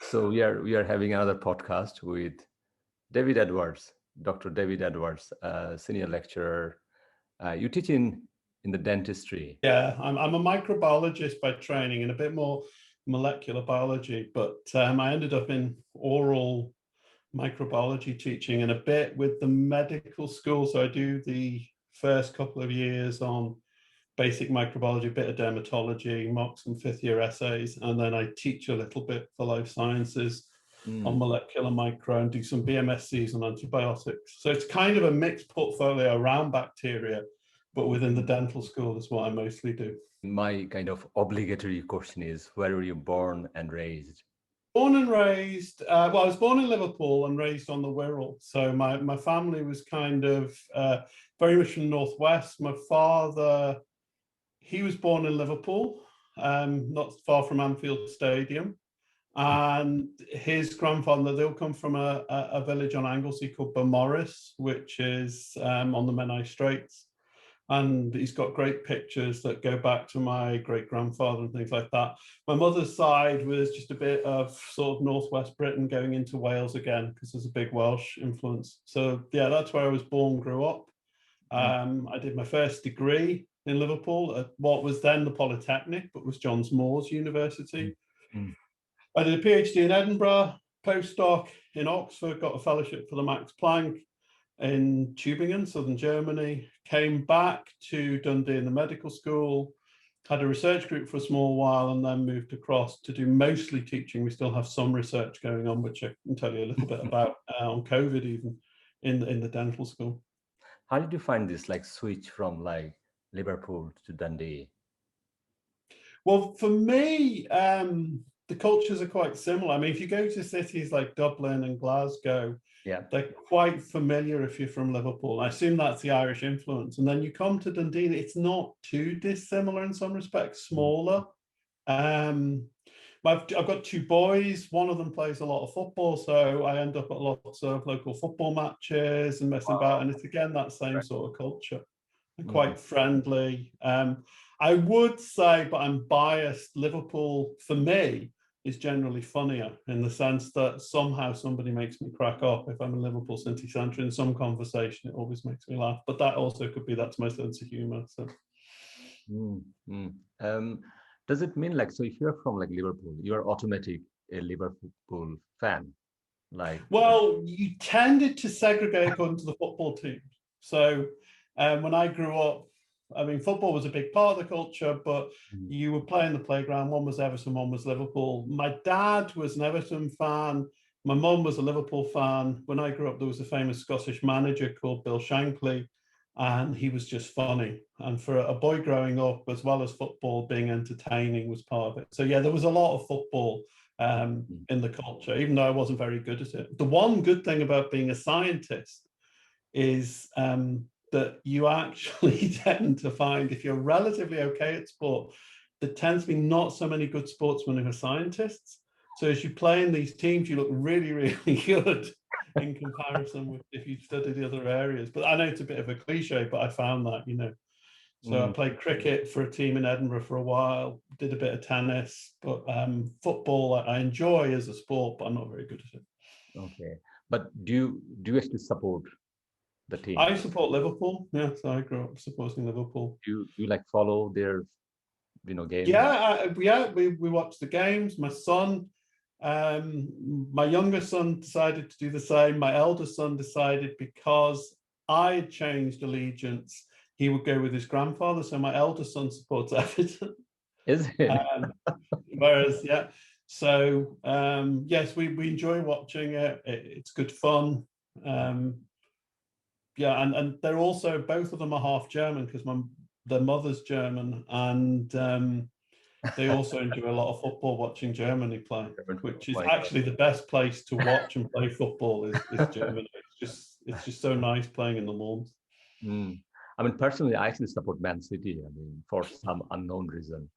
So we are having another podcast with David Edwards, Dr. David Edwards, senior lecturer. You teach in the dentistry. Yeah, I'm a microbiologist by training and a bit more molecular biology, but I ended up in oral microbiology teaching and a bit with the medical school. So I do the first couple of years on basic microbiology, a bit of dermatology, mock some fifth year essays, and then I teach a little bit for life sciences on molecular micro and do some BMSCs on antibiotics. So it's kind of a mixed portfolio around bacteria, but within the dental school is what I mostly do. My kind of obligatory question is, where were you born and raised? Born and raised, well, I was born in Liverpool and raised on the Wirral. So my family was kind of very much from the Northwest. My father, he was born in Liverpool, not far from Anfield Stadium. And his grandfather, they'll come from a village on Anglesey called Beaumaris, which is on the Menai Straits. And he's got great pictures that go back to my great grandfather and things like that. My mother's side was just a bit of sort of Northwest Britain going into Wales again, because there's a big Welsh influence. So yeah, that's where I was born, grew up. I did my first degree in Liverpool at what was then the Polytechnic, but was John Moores University. I did a PhD in Edinburgh, postdoc in Oxford, got a fellowship for the Max Planck in Tübingen, southern Germany, came back to Dundee in the medical school, had a research group for a small while, and then moved across to do mostly teaching. We still have some research going on, which I can tell you a little bit about on COVID even in the dental school. How did you find this switch from Liverpool to Dundee? Well, for me, the cultures are quite similar. I mean, if you go to cities like Dublin and Glasgow, they're quite familiar if you're from Liverpool. I assume that's the Irish influence. And then you come to Dundee, it's not too dissimilar in some respects, smaller. I've got two boys. One of them plays a lot of football, so I end up at lots of local football matches and messing about. And it's again that same sort of culture. They're quite friendly. I would say, but I'm biased, Liverpool for me is generally funnier in the sense that somehow somebody makes me crack up. If I'm in Liverpool city centre in some conversation, it always makes me laugh. But that also could be that's my sense of humour. So. Does it mean so if you're from Liverpool, you're automatic a Liverpool fan? Well, you tended to segregate according to the football team. So when I grew up, I mean, football was a big part of the culture, but you would play in the playground. One was Everton, one was Liverpool. My dad was an Everton fan. My mum was a Liverpool fan. When I grew up, there was a famous Scottish manager called Bill Shankly, and he was just funny. And for a boy growing up, as well as football, being entertaining was part of it. So yeah, there was a lot of football in the culture, even though I wasn't very good at it. The one good thing about being a scientist is that you actually tend to find, if you're relatively okay at sport, there tends to be not so many good sportsmen who are scientists. So as you play in these teams, you look really, really good in comparison with if you study the other areas. But I know it's a bit of a cliche, but I found that, So I played cricket for a team in Edinburgh for a while, did a bit of tennis, but football I enjoy as a sport, but I'm not very good at it. Okay. But do you actually support the team? I support Liverpool. Yeah, so I grew up supporting Liverpool. Do you follow their games? Yeah, we watch the games. My son, my younger son decided to do the same. My elder son decided because I had changed allegiance, he would go with his grandfather. So my elder son supports Everton. Is it? Whereas, yeah. So yes, we enjoy watching it. It's good fun. Yeah, and they're also, both of them are half German because their mother's German, and they also enjoy a lot of football watching Germany play, which is actually the best place to watch and play football is Germany. It's just so nice playing in the lawns. I mean, personally, I actually support Man City. I mean, for some unknown reason,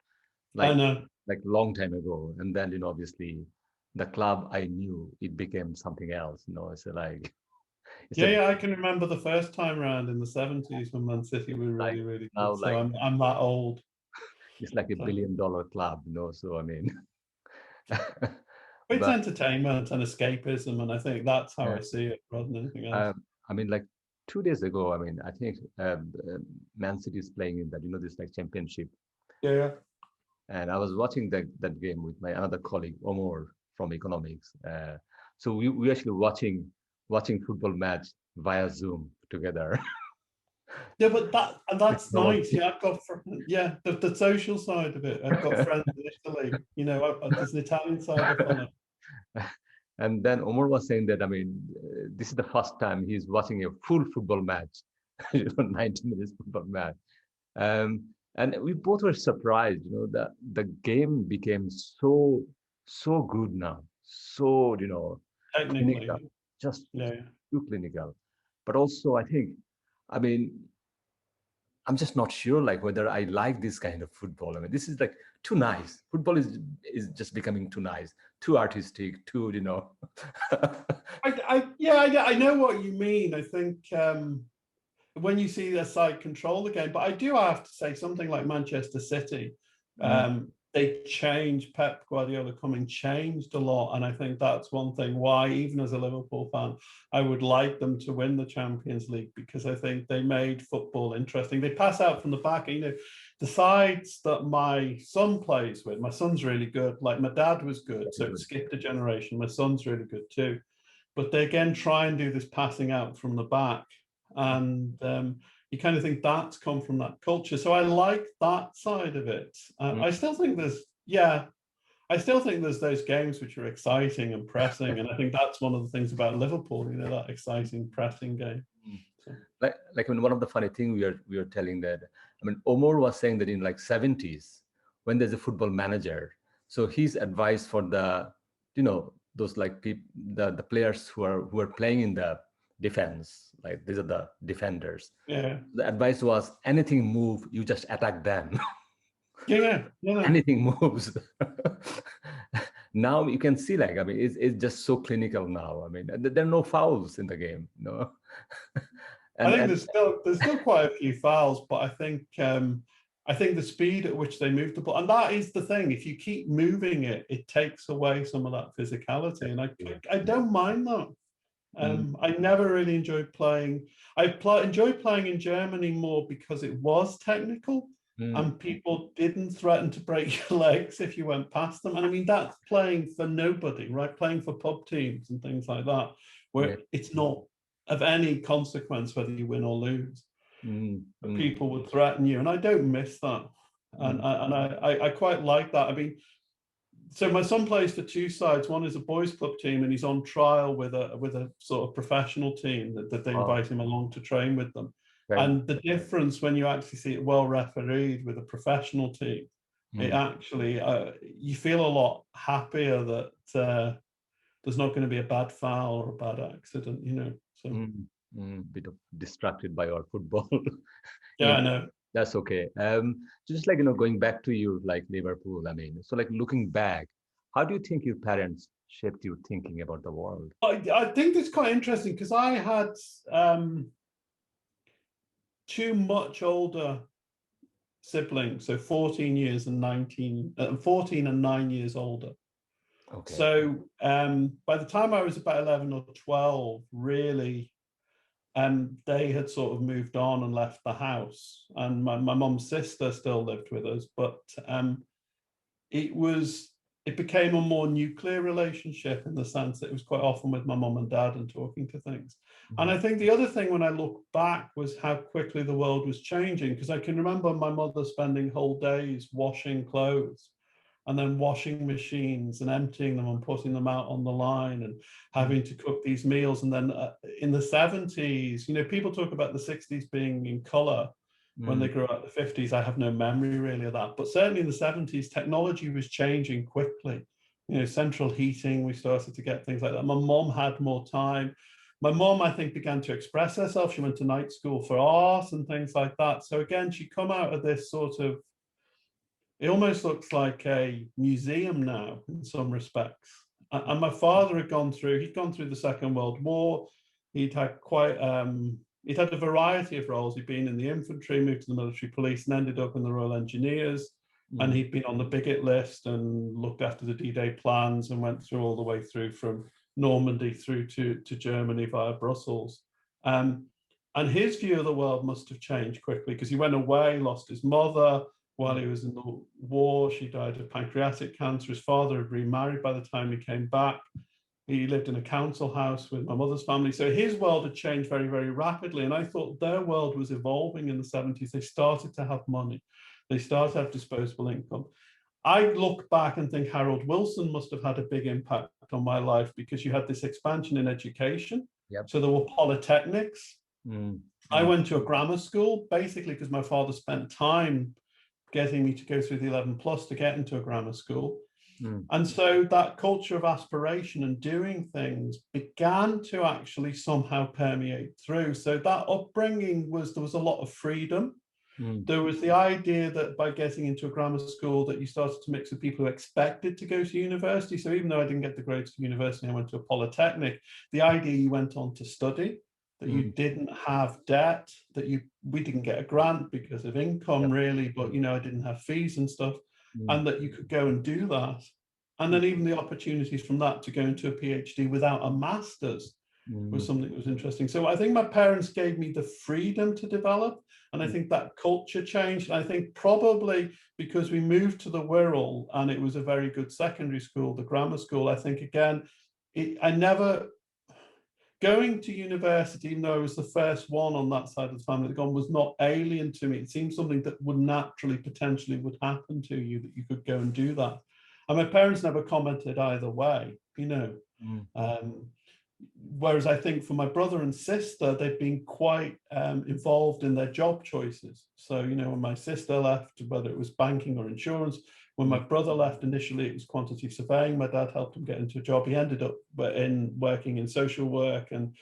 I know, long time ago, and then obviously, the club I knew, it became something else. It's yeah, I can remember the first time round in the 70s when Man City were really, really good. Now, so I'm that old. It's like $1 billion club, So I mean, It's entertainment and escapism, and I think that's how I see it rather than anything else. I mean, like 2 days ago, I mean, I think Man City is playing in that, this like championship. Yeah. And I was watching that game with my another colleague, Omar from economics. So we actually watching football match via Zoom together. Yeah, but that's nice. Yeah, I've got the social side of it. I've got friends in Italy. There's an Italian side of it. And then Omar was saying that, I mean, this is the first time he's watching a full football match, 90 minutes football match. And we both were surprised, that the game became so good now. So, Technically, clinical, just too clinical. But also, I think, I mean, I'm just not sure, like, whether I like this kind of football. I mean, this is like too nice. Football is just becoming too nice, too artistic, too, I know what you mean. I think when you see their side control the game, but I do have to say something like Manchester City, they changed. Pep Guardiola coming changed a lot, and I think that's one thing why, even as a Liverpool fan, I would like them to win the Champions League, because I think they made football interesting. They pass out from the back. The sides that my son plays with, my son's really good. Like, my dad was good, so it skipped a generation. My son's really good too, but they again try and do this passing out from the back, and you kind of think that's come from that culture. So I like that side of it. I still think there's those games which are exciting and pressing, and I think that's one of the things about Liverpool, that exciting pressing game. So. Like I mean, one of the funny things we are telling that, I mean, Omar was saying that in like 70s, when there's a football manager, so his advice for the, those like the players who are playing in the defense, like these are the defenders. Yeah. The advice was, anything move, you just attack them. Yeah. Anything moves. Now you can see, like, I mean, it's just so clinical now. I mean, there are no fouls in the game, I think there's still quite a few fouls, but I think the speed at which they move the ball, and that is the thing. If you keep moving it, it takes away some of that physicality, and I don't mind that. I never really enjoyed playing. I enjoyed playing in Germany more because it was technical, and people didn't threaten to break your legs if you went past them. And I mean, that's playing for nobody, right? Playing for pub teams and things like that, where it's not of any consequence whether you win or lose. But people would threaten you, and I don't miss that. And I quite like that. I mean, so my son plays for two sides. One is a boys' club team, and he's on trial with a sort of professional team that they invite him along to train with them. Right. And the difference when you actually see it well refereed with a professional team, it actually you feel a lot happier that there's not going to be a bad foul or a bad accident, So bit of distracted by our football. I know. That's okay. Just like, going back to you, like Liverpool, I mean, so like looking back, how do you think your parents shaped your thinking about the world? I think it's quite interesting because I had two much older siblings, so 14 and 9 years older. Okay. So by the time I was about 11 or 12, really, they had sort of moved on and left the house, and my mum's sister still lived with us, but it became a more nuclear relationship in the sense that it was quite often with my mum and dad and talking to things. And I think the other thing when I look back was how quickly the world was changing, because I can remember my mother spending whole days washing clothes and then washing machines and emptying them and putting them out on the line and having to cook these meals. And then in the 70s, people talk about the 60s being in color when they grew up. The 50s, I have no memory really of that. But certainly in the 70s, technology was changing quickly. Central heating, we started to get things like that. My mom had more time. My mom, I think, began to express herself. She went to night school for art and things like that. So again, she come out of this sort of, it almost looks like a museum now in some respects. And my father he'd gone through the Second World War. He'd had he'd had a variety of roles. He'd been in the infantry, moved to the military police, and ended up in the Royal Engineers. And he'd been on the bigot list and looked after the D-Day plans and went through all the way through from Normandy through to Germany via Brussels. And his view of the world must have changed quickly because he went away, lost his mother while he was in the war. She died of pancreatic cancer. His father had remarried by the time he came back. He lived in a council house with my mother's family. So his world had changed very, very rapidly. And I thought their world was evolving in the 70s. They started to have money. They started to have disposable income. I look back and think Harold Wilson must have had a big impact on my life because you had this expansion in education. Yep. So there were polytechnics. I went to a grammar school, basically because my father spent time getting me to go through the 11 plus to get into a grammar school. And so that culture of aspiration and doing things began to actually somehow permeate through. So that upbringing there was a lot of freedom. There was the idea that by getting into a grammar school that you started to mix with people who expected to go to university. So even though I didn't get the grades for university, I went to a polytechnic, the idea you went on to study, that you didn't have debt, that we didn't get a grant because of income really, but I didn't have fees and stuff, and that you could go and do that. And then even the opportunities from that to go into a PhD without a master's was something that was interesting. So I think my parents gave me the freedom to develop. And I think that culture changed. And I think probably because we moved to the Wirral and it was a very good secondary school, the grammar school, I think again, going to university, even though I was the first one on that side of the family that gone, was not alien to me. It seemed something that would naturally, potentially would happen to you, that you could go and do that. And my parents never commented either way, whereas I think for my brother and sister, they've been quite involved in their job choices. So, when my sister left, whether it was banking or insurance, when my brother left, initially it was quantity surveying. My dad helped him get into a job. He ended up working in social work and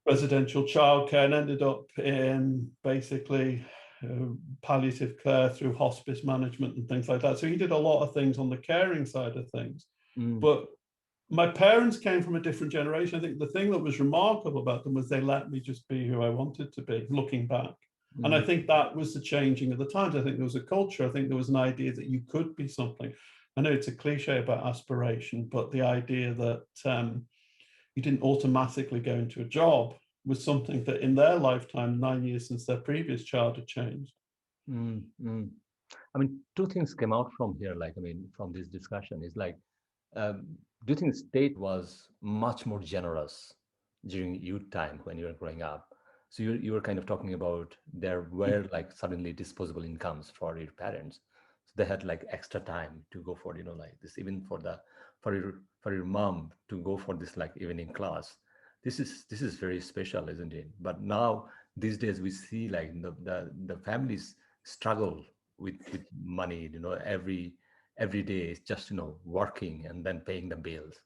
residential childcare and ended up in basically palliative care through hospice management and things like that. So he did a lot of things on the caring side of things. But my parents came from a different generation. I think the thing that was remarkable about them was they let me just be who I wanted to be, looking back. And I think that was the changing of the times. I think there was a culture. I think there was an idea that you could be something. I know it's a cliche about aspiration, but the idea that you didn't automatically go into a job was something that in their lifetime, 9 years since their previous child, had changed. I mean, two things came out from here, from this discussion is do you think the state was much more generous during youth time when you were growing up? So you were kind of talking about there were suddenly disposable incomes for your parents. So they had extra time to go for, this, even for your mom to go for this evening class. This is very special, isn't it? But now these days we see the families struggle with money, every day is just working and then paying the bills.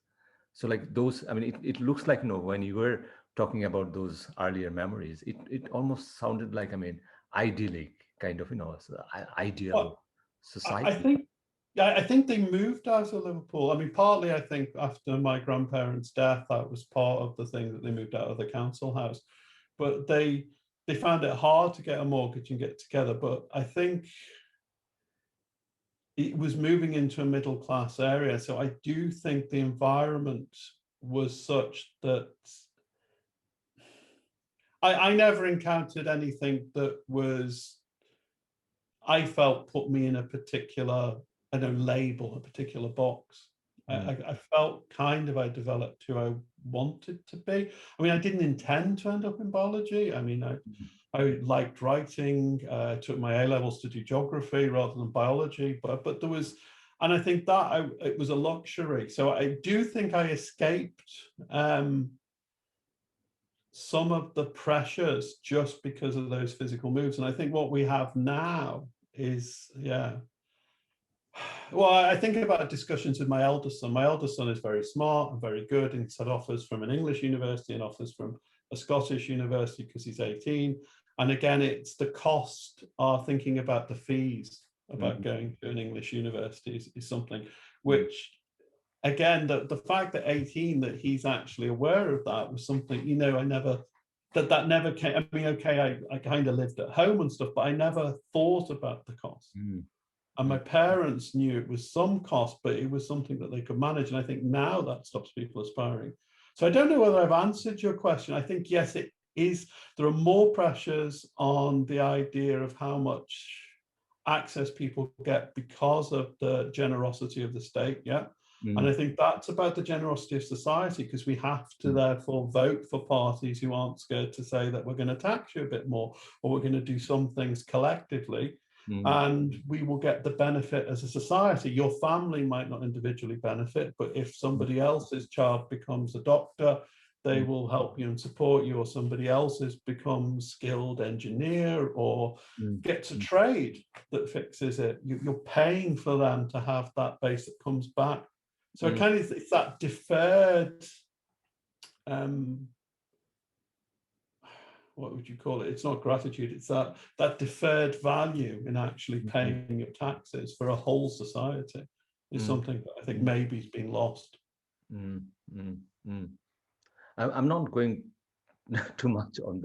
So those, I mean, it looks like when you were talking about those earlier memories, it almost sounded like, idyllic kind of ideal society. I think they moved out of Liverpool. I mean, partly I think after my grandparents' death, that was part of the thing, that they moved out of the council house. But they found it hard to get a mortgage and get together. But I think it was moving into a middle class area. So I do think the environment was such that I never encountered anything that I felt put me in a particular, label, a particular box. I felt I developed who I wanted to be. I mean, I didn't intend to end up in biology. I mean, I liked writing, took my A levels to do geography rather than biology, but there was, and I think that it was a luxury. So I do think I escaped some of the pressures just because of those physical moves. And I think what we have now is, well, I think about discussions with my eldest son. My eldest son is very smart and very good, and he's had offers from an English university and offers from a Scottish university because he's 18. And again, it's the cost of thinking about the fees about going to an English university is something which, again, the fact that 18, that he's actually aware of that was something, I never, that never came. I mean, okay, I kind of lived at home and stuff, but I never thought about the cost. And my parents knew it was some cost, but it was something that they could manage. And I think now that stops people aspiring. So I don't know whether I've answered your question. I think, yes, it is. There are more pressures on the idea of how much access people get because of the generosity of the state. Yeah. And I think that's about the generosity of society, because we have to therefore vote for parties who aren't scared to say that we're going to tax you a bit more, or we're going to do some things collectively. And we will get the benefit as a society. Your family might not individually benefit, but if somebody else's child becomes a doctor, they will help you and support you, or somebody else's becomes skilled engineer or gets a trade that fixes it. You're paying for them to have that base that comes back. So kind of it's that deferred, what would you call it? It's not gratitude. It's that deferred value in actually paying your taxes for a whole society is something that I think maybe is being lost. I'm not going too much on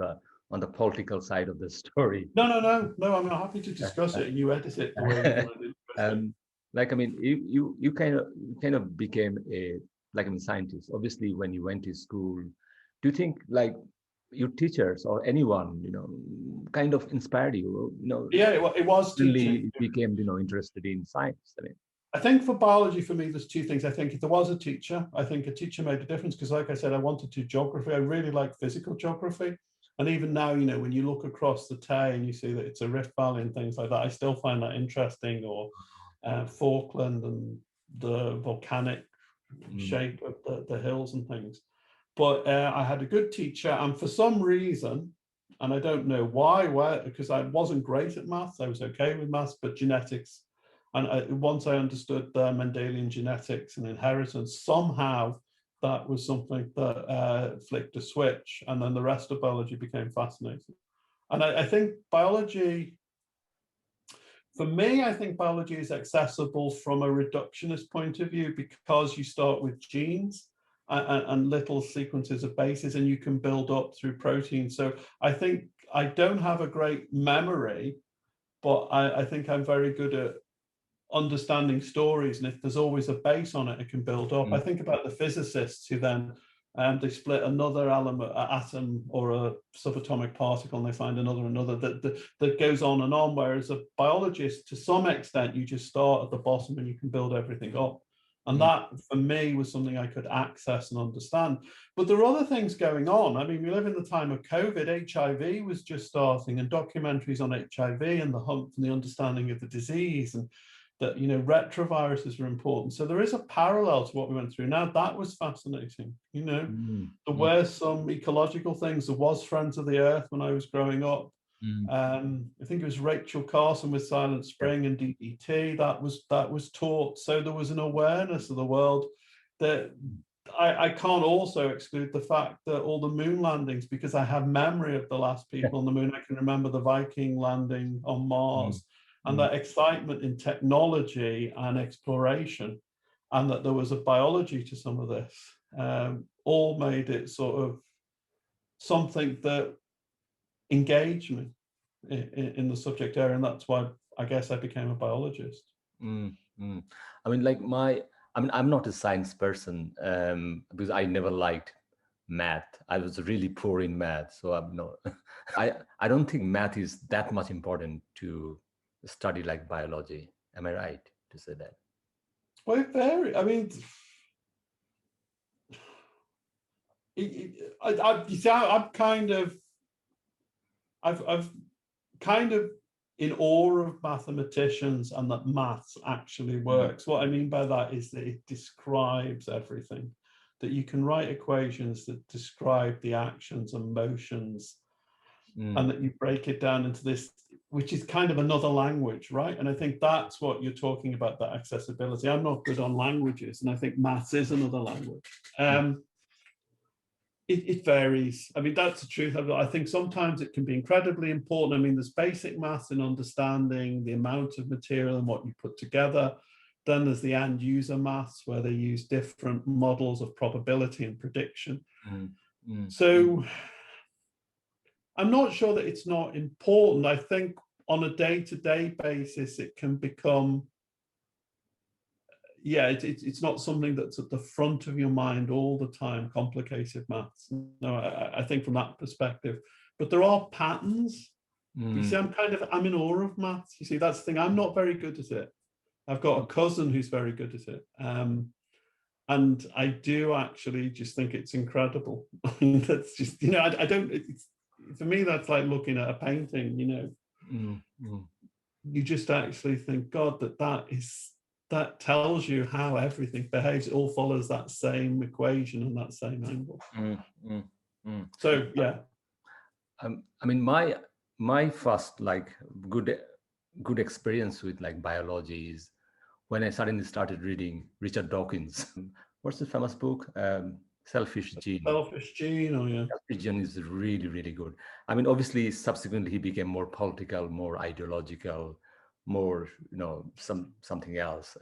the political side of the story. No. I'm happy to discuss it. You edit it the way you want to. Like, I mean, you kind of became a scientist. Obviously, when you went to school, do you think like your teachers or anyone, kind of inspired you? Yeah, it was teaching. Became, interested in science. I mean, I think for biology, for me, there's two things. I think if there was a teacher, I think a teacher made a difference, because like I said, I wanted to geography. I really like physical geography. And even now, when you look across the Tay and you see that it's a Rift Valley and things like that, I still find that interesting, or Falkland and the volcanic shape of the hills and things. But I had a good teacher, and for some reason, and I don't know why, because I wasn't great at maths, I was okay with maths, but genetics, and once I understood the Mendelian genetics and inheritance, somehow that was something that flicked a switch, and then the rest of biology became fascinating. And I think biology, for me, I think biology is accessible from a reductionist point of view, because you start with genes and little sequences of bases, and you can build up through proteins. So I think I don't have a great memory, but I think I'm very good at understanding stories. And if there's always a base on it, it can build up. I think about the physicists who then they split another element, an atom or a subatomic particle, and they find another that goes on and on. Whereas a biologist, to some extent, you just start at the bottom and you can build everything up. And that, for me, was something I could access and understand. But there are other things going on. I mean, we live in the time of COVID. HIV was just starting, and documentaries on HIV and the hunt and the understanding of the disease, and that, retroviruses are important. So there is a parallel to what we went through. Now, that was fascinating. There were some ecological things. There was Friends of the Earth when I was growing up. I think it was Rachel Carson with Silent Spring and DDT that was taught. So there was an awareness of the world that I can't also exclude the fact that all the moon landings, because I have memory of the last people on the moon. I can remember the Viking landing on Mars, and that excitement in technology and exploration, and that there was a biology to some of this, all made it sort of something that engaged me in the subject area, and that's why I guess I became a biologist. I mean, I'm not a science person, because I never liked math. I was really poor in math, so I'm not. I don't think math is that much important to study like biology. Am I right to say that? Well, it varies. I mean, I've kind of in awe of mathematicians, and that maths actually works. What I mean by that is that it describes everything, that you can write equations that describe the actions and motions, and that you break it down into this, which is kind of another language, right? And I think that's what you're talking about, that accessibility. I'm not good on languages, and I think maths is another language. It varies. I mean, that's the truth. I think sometimes it can be incredibly important. I mean, there's basic maths in understanding the amount of material and what you put together. Then there's the end user maths, where they use different models of probability and prediction. So I'm not sure that it's not important. I think on a day-to-day basis, it can become yeah, it's not something that's at the front of your mind all the time, complicated maths. No, I think from that perspective, but there are patterns. You see, I'm in awe of maths. You see, that's the thing. I'm not very good at it. I've got a cousin who's very good at it. And I do actually just think it's incredible. That's just, I don't, for me, that's like looking at a painting, You just actually think, God, that tells you how everything behaves. It all follows that same equation and that same angle. So, yeah. I mean, my first good experience with biology is when I suddenly started reading Richard Dawkins. What's the famous book? Selfish Gene. Selfish Gene, oh yeah. Selfish Gene is really, really good. I mean, obviously, subsequently he became more political, more ideological, more, something else.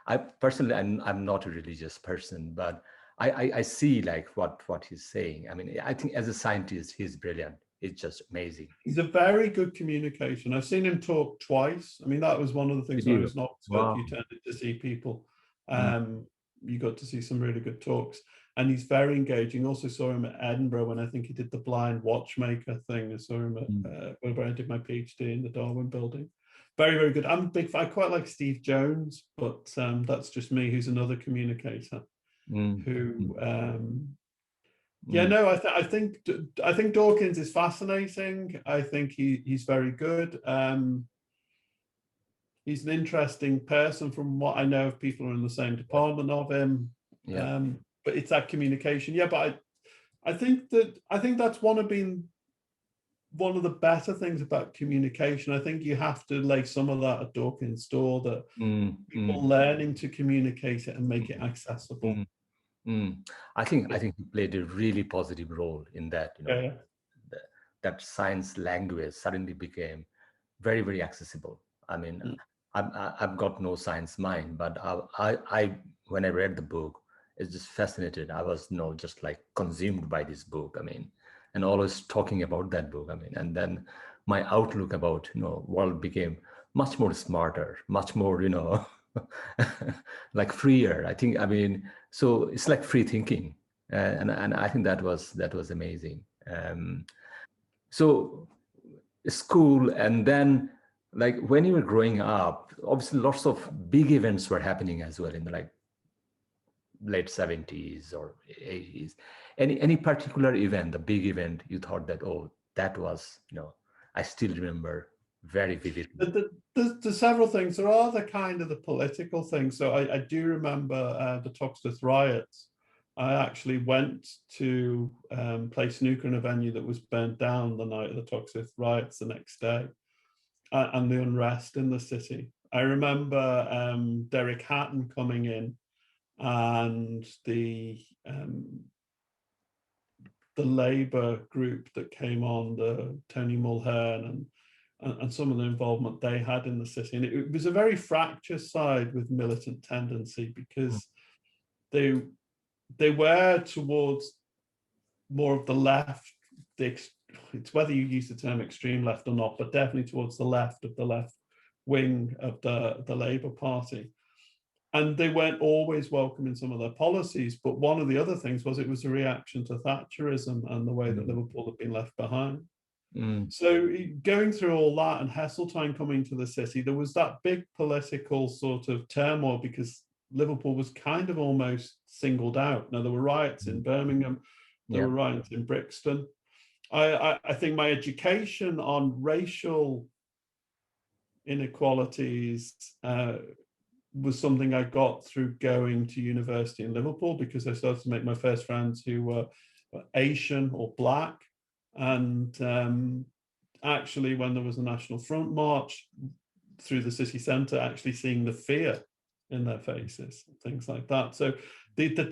I personally, I'm not a religious person, but I see what he's saying. I mean, I think as a scientist, he's brilliant. It's just amazing. He's a very good communication. I've seen him talk twice. I mean, that was one of the things when I was in Oxford. Wow. You tended to see people. You got to see some really good talks. And he's very engaging. Also saw him at Edinburgh when I think he did the blind watchmaker thing. I saw him at where I did my PhD in the Darwin building. Very, very good. I'm a big fan. I quite like Steve Jones, but that's just me, who's another communicator who no, I think Dawkins is fascinating. I think he's very good. He's an interesting person from what I know of people who are in the same department of him. Yeah. But it's that communication. Yeah, but I think that's one of the better things about communication. I think you have to lay some of that at Dawkins' door, that people learning to communicate it and make it accessible. I think he played a really positive role in that. That science language suddenly became very, very accessible. I mean, I've got no science mind, but I when I read the book, it's just fascinated. I was just consumed by this book. I mean, and always talking about that book. I mean, and then my outlook about world became much more smarter, much more freer. I think. I mean, so it's like free thinking, and I think that was amazing. So school, and then when you were growing up, obviously lots of big events were happening as well in the late 70s or 80s. Any particular event, the big event you thought that, oh, that was, I still remember very vividly? There's several things. There are the political things. So I do remember the Toxteth riots. I actually went to play snooker in a venue that was burnt down the night of the Toxteth riots the next day, and the unrest in the city. I remember Derek Hatton coming in, and the Labour group that came on, the Tony Mulhern and some of the involvement they had in the city. And it was a very fractious side with militant tendency, because they were towards more of the left. It's whether you use the term extreme left or not, but definitely towards the left of the left wing of the Labour Party. And they weren't always welcome in some of their policies. But one of the other things was it was a reaction to Thatcherism and the way that Liverpool had been left behind. So going through all that, and Heseltine coming to the city, there was that big political sort of turmoil, because Liverpool was kind of almost singled out. Now, there were riots in Birmingham, there were riots in Brixton. I think my education on racial inequalities was something I got through going to university in Liverpool, because I started to make my first friends who were Asian or Black. And actually, when there was a National Front march through the city centre, actually seeing the fear in their faces, things like that. So that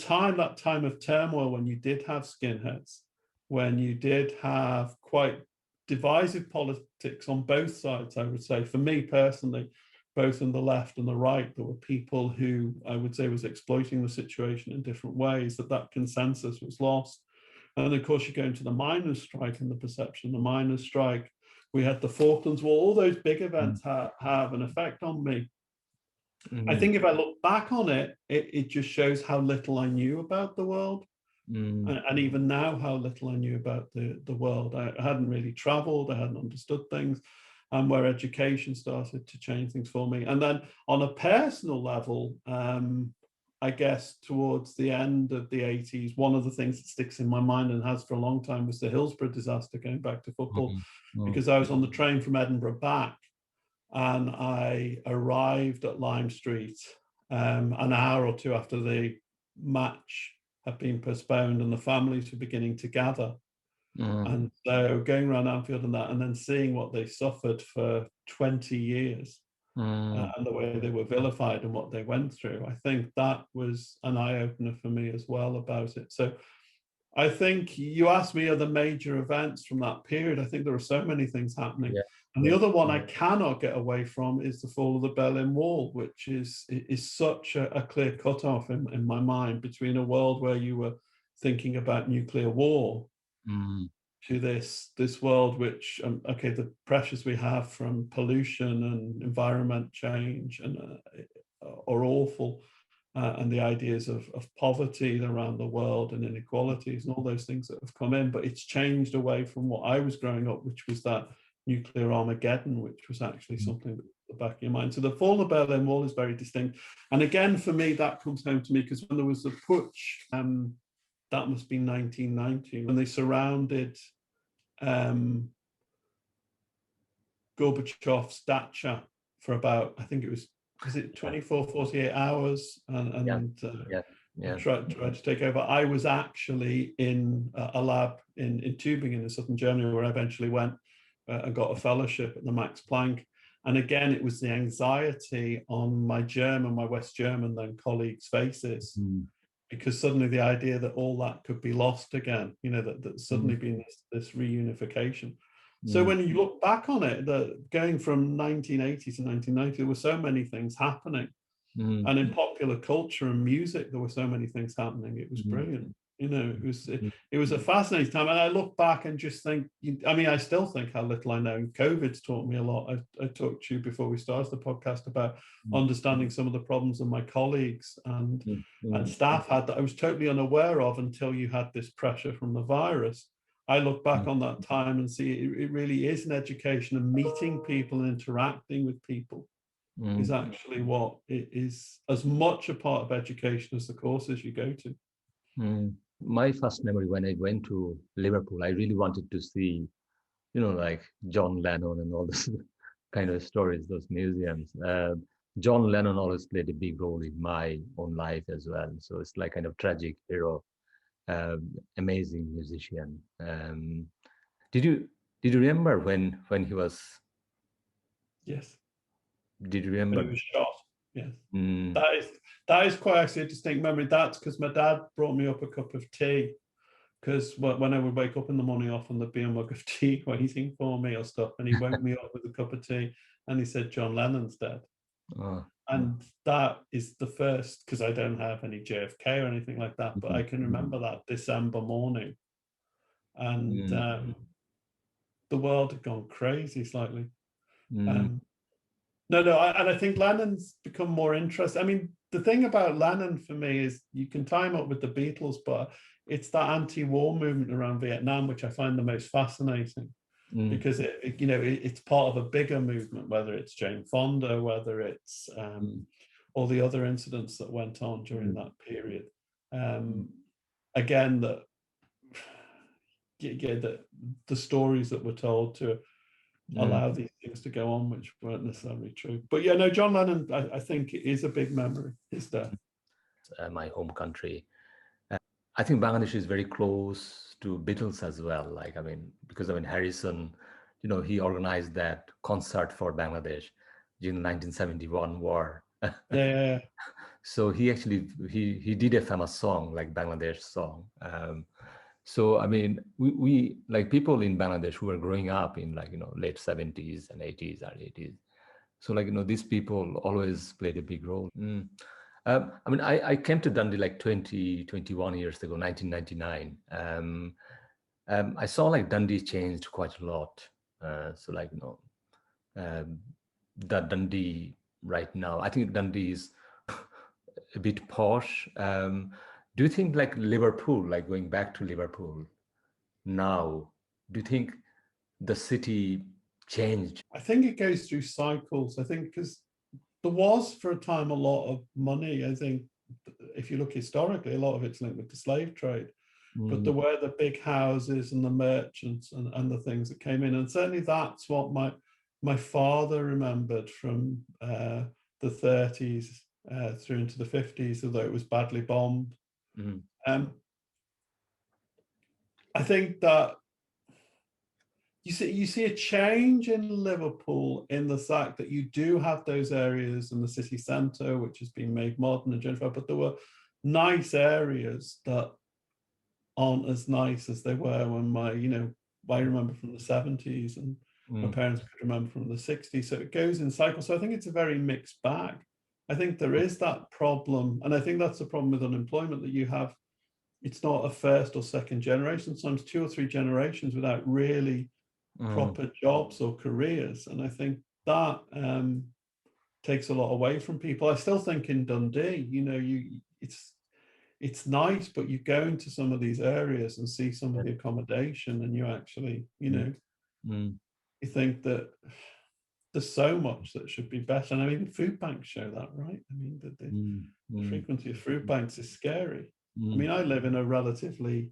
time of turmoil, when you did have skinheads, when you did have quite divisive politics on both sides, I would say, for me personally, both on the left and the right, there were people who I would say was exploiting the situation in different ways, that consensus was lost. And of course, you go into the miners' strike and the perception of the miners' strike. We had the Falklands War. All those big events have an effect on me. I think if I look back on it, it just shows how little I knew about the world. And even now, how little I knew about the world. I hadn't really traveled, I hadn't understood things, and where education started to change things for me. And then on a personal level, I guess towards the end of the 80s, one of the things that sticks in my mind and has for a long time was the Hillsborough disaster, going back to football, because I was on the train from Edinburgh back, and I arrived at Lime Street an hour or two after the match had been postponed and the families were beginning to gather. And so going around Anfield and that, and then seeing what they suffered for 20 years and the way they were vilified and what they went through, I think that was an eye-opener for me as well about it. So I think you asked me other major events from that period. I think there are so many things happening. Yeah. And the other one I cannot get away from is the fall of the Berlin Wall, which is such a clear cutoff in my mind between a world where you were thinking about nuclear war to this world which, okay, the pressures we have from pollution and environment change and are awful. And the ideas of poverty around the world and inequalities and all those things that have come in, but it's changed away from what I was growing up, which was that nuclear Armageddon, which was actually something at the back of your mind. So the fall of the Berlin Wall is very distinct. And again, for me, that comes home to me because when there was the putsch, that must be 1990, when they surrounded Gorbachev's dacha for about, I think it was it 24, 48 hours and tried to take over. I was actually in a lab in Tübingen in southern Germany where I eventually went and got a fellowship at the Max Planck. And again, it was the anxiety on my West German then colleagues' faces, because suddenly the idea that all that could be lost again, that suddenly been this reunification. So when you look back on it, going from 1980 to 1990, there were so many things happening. And in popular culture and music, there were so many things happening. It was brilliant. It was a fascinating time. And I look back and just think, I still think how little I know. COVID's taught me a lot. I talked to you before we started the podcast about understanding some of the problems that my colleagues and staff had that I was totally unaware of until you had this pressure from the virus. I look back on that time and see it really is an education, and meeting people and interacting with people is actually what it is as much a part of education as the courses you go to. My first memory when I went to Liverpool, I really wanted to see, like John Lennon and all this kind of stories, those museums. John Lennon always played a big role in my own life as well. So it's like kind of tragic hero. Amazing musician. Did you remember when he was? Yes. Did you remember? When he was shot. Yes. That is quite actually a distinct memory. That's because my dad brought me up a cup of tea. Because when I would wake up in the morning, often there'd be a mug of tea waiting for me or stuff, and he woke me up with a cup of tea, and he said, "John Lennon's dead." And that is the first, because I don't have any JFK or anything like that, but I can remember that December morning. And the world had gone crazy slightly. And I think Lennon's become more interesting. The thing about Lennon for me is you can tie him up with the Beatles, but it's that anti-war movement around Vietnam, which I find the most fascinating. Because it's part of a bigger movement, whether it's Jane Fonda, whether it's all the other incidents that went on during that period. Again, the stories that were told to allow these things to go on, which weren't necessarily true. But John Lennon, I think, is a big memory. His death. My home country. I think Bangladesh is very close to Beatles as well. Because Harrison, he organized that concert for Bangladesh during the 1971 war. Yeah. So he actually he did a famous song, like Bangladesh song. So we like people in Bangladesh who were growing up in late 70s and 80s, early 80s. So these people always played a big role. I came to Dundee like 21 years ago, 1999. I saw Dundee changed quite a lot. The Dundee right now. I think Dundee is a bit posh. Do you think like Liverpool, like going back to Liverpool now, do you think the city changed? I think it goes through cycles. I think because there was for a time a lot of money. I think if you look historically, a lot of it's linked with the slave trade. But there were the big houses and the merchants and the things that came in. And certainly that's what my father remembered from the 30s through into the 50s, although it was badly bombed. I think that you see a change in Liverpool in the fact that you do have those areas in the city centre, which has been made modern and gentrified, but there were nice areas that aren't as nice as they were when I remember from the 70s and my parents could remember from the 60s. So it goes in cycles. So I think it's a very mixed bag. I think there is that problem. And I think that's the problem with unemployment, that you have, it's not a first or second generation, sometimes 2 or 3 generations without really proper jobs or careers. And I think that takes a lot away from people. I still think in Dundee, it's nice, but you go into some of these areas and see some of the accommodation and you actually, you think that there's so much that should be better. And I mean, food banks show that, right? I mean, the frequency of food banks is scary. I mean, I live in a relatively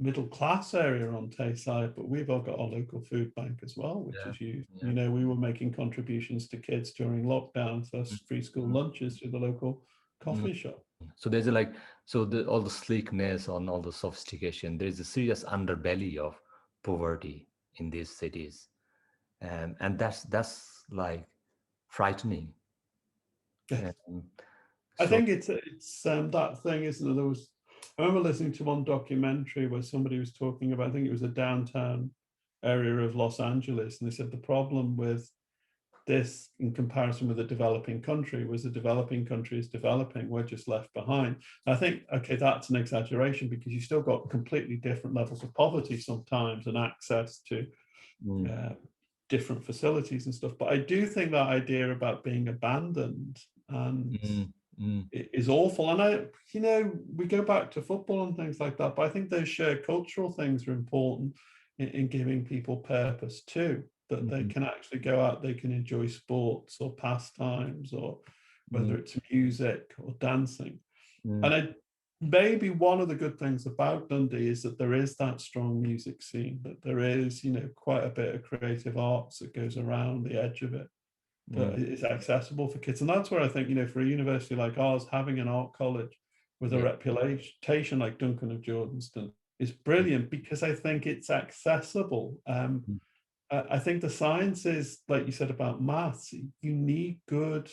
middle class area on Tayside, but we've all got our local food bank as well, which is used. We were making contributions to kids during lockdown for free school lunches through the local coffee shop. So there's all the sleekness and all the sophistication, there's a serious underbelly of poverty in these cities, and that's like frightening. I think it's that thing, isn't it? I remember listening to one documentary where somebody was talking about, I think it was a downtown area of Los Angeles, and they said the problem with this in comparison with a developing country was the developing country is developing, we're just left behind. And I think, okay, that's an exaggeration because you still got completely different levels of poverty sometimes and access to different facilities and stuff. But I do think that idea about being abandoned and is awful. And we go back to football and things like that, but I think those shared cultural things are important in giving people purpose too. That they can actually go out, they can enjoy sports or pastimes, or whether it's music or dancing. And maybe one of the good things about Dundee is that there is that strong music scene, that there is, quite a bit of creative arts that goes around the edge of it, that is accessible for kids. And that's where I think, for a university like ours, having an art college with a reputation like Duncan of Jordanstone is brilliant, because I think it's accessible. I think the sciences, like you said about maths, you need good,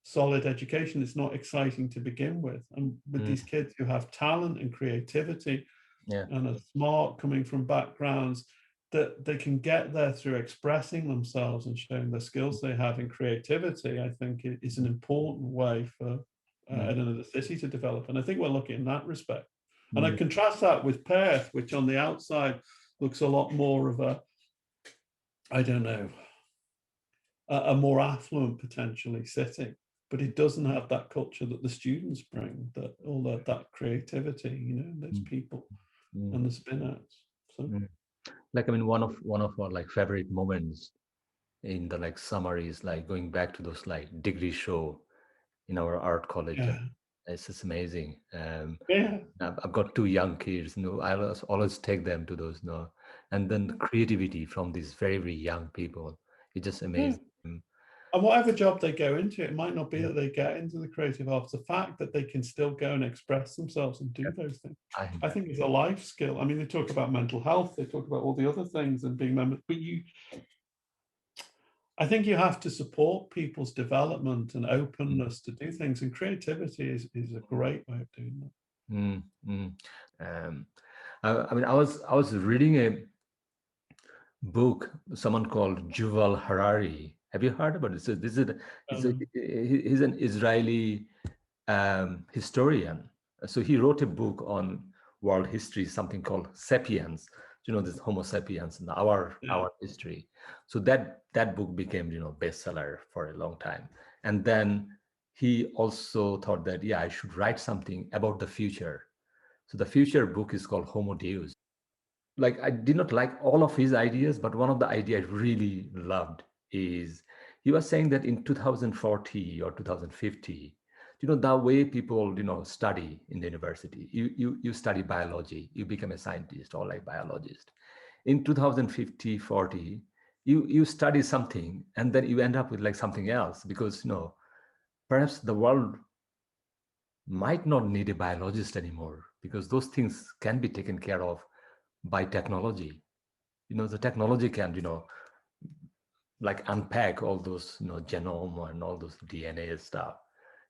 solid education. It's not exciting to begin with. And with these kids who have talent and creativity and are smart, coming from backgrounds, that they can get there through expressing themselves and showing the skills they have in creativity, I think it is an important way for the city to develop. And I think we're lucky in that respect. And I contrast that with Perth, which on the outside looks a lot more of a more affluent potentially city, but it doesn't have that culture that the students bring, that all that creativity, those people and the spin-outs. So, like, I mean, one of our like favorite moments in the like summer is like going back to those like degree show in our art college. It's just amazing. I've got 2 young kids. I always take them to those. And then the creativity from these very, very young people, it's just amazing. And whatever job they go into, it might not be that they get into the creative arts. The fact that they can still go and express themselves and do those things, I think is a life skill. I mean, they talk about mental health, they talk about all the other things and being members, but I think you have to support people's development and openness to do things, and creativity is a great way of doing that. I mean, I was reading a book, someone called Yuval Harari. Have you heard about it? So he's an Israeli historian. So he wrote a book on world history, something called Sapiens. This Homo sapiens and our history. So that book became bestseller for a long time. And then he also thought that, yeah, I should write something about the future. So the future book is called Homo Deus. Like, I did not like all of his ideas, but one of the ideas I really loved is he was saying that in 2040 or 2050, the way people, study in the university, you study biology, you become a scientist or like biologist. In 2050, 40, you study something and then you end up with like something else because, perhaps the world might not need a biologist anymore because those things can be taken care of by technology. The technology can, like unpack all those, genome and all those DNA stuff.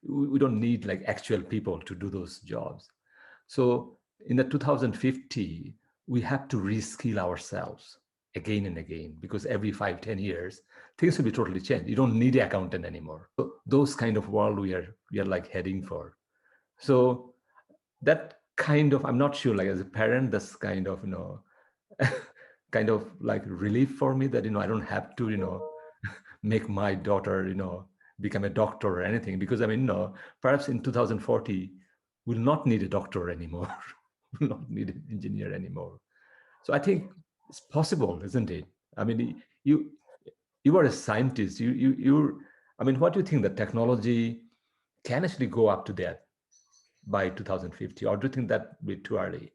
We don't need like actual people to do those jobs. So in the 2050, we have to reskill ourselves again and again because every 5-10 years, things will be totally changed. You don't need an accountant anymore. So those kind of world we are like heading for. So that kind of, I'm not sure, like as a parent, that's kind of, kind of like relief for me that, I don't have to, make my daughter, become a doctor or anything. Because I mean, perhaps in 2040, we'll not need a doctor anymore. We'll not need an engineer anymore. So I think it's possible, isn't it? I mean, you are a scientist. I mean, what do you think that technology can actually go up to that by 2050, or do you think that would be too early?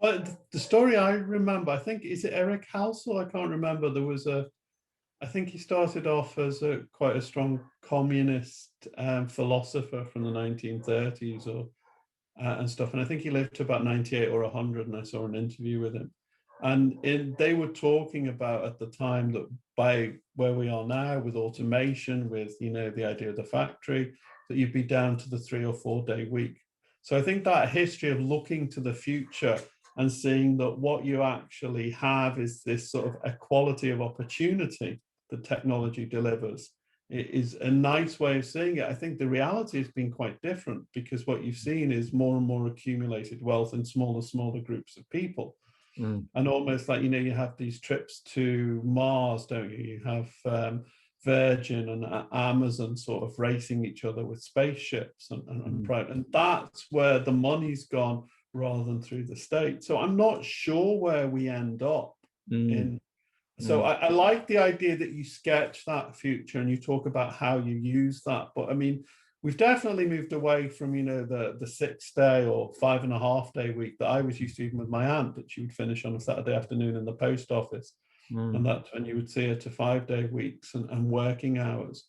Well, the story I remember, I think, is it Eric Housel? I can't remember. There was I think he started off as quite a strong communist philosopher from the 1930s or and stuff. And I think he lived to about 98 or 100, and I saw an interview with him. And they were talking about at the time that by where we are now with automation, with, the idea of the factory, that you'd be down to the 3 or 4 day week. So I think that history of looking to the future and seeing that what you actually have is this sort of equality of opportunity that technology delivers, it is a nice way of seeing it. I think the reality has been quite different because what you've seen is more and more accumulated wealth in smaller groups of people. And almost like, you have these trips to Mars, don't you? You have Virgin and Amazon sort of racing each other with spaceships and that's where the money's gone rather than through the state. So I'm not sure where we end up in. So I like the idea that you sketch that future and you talk about how you use that. But I mean, we've definitely moved away from, the 6 day or 5.5 day week that I was used to, even with my aunt, that she would finish on a Saturday afternoon in the post office. And that's when you would see her to 5 day weeks and working hours.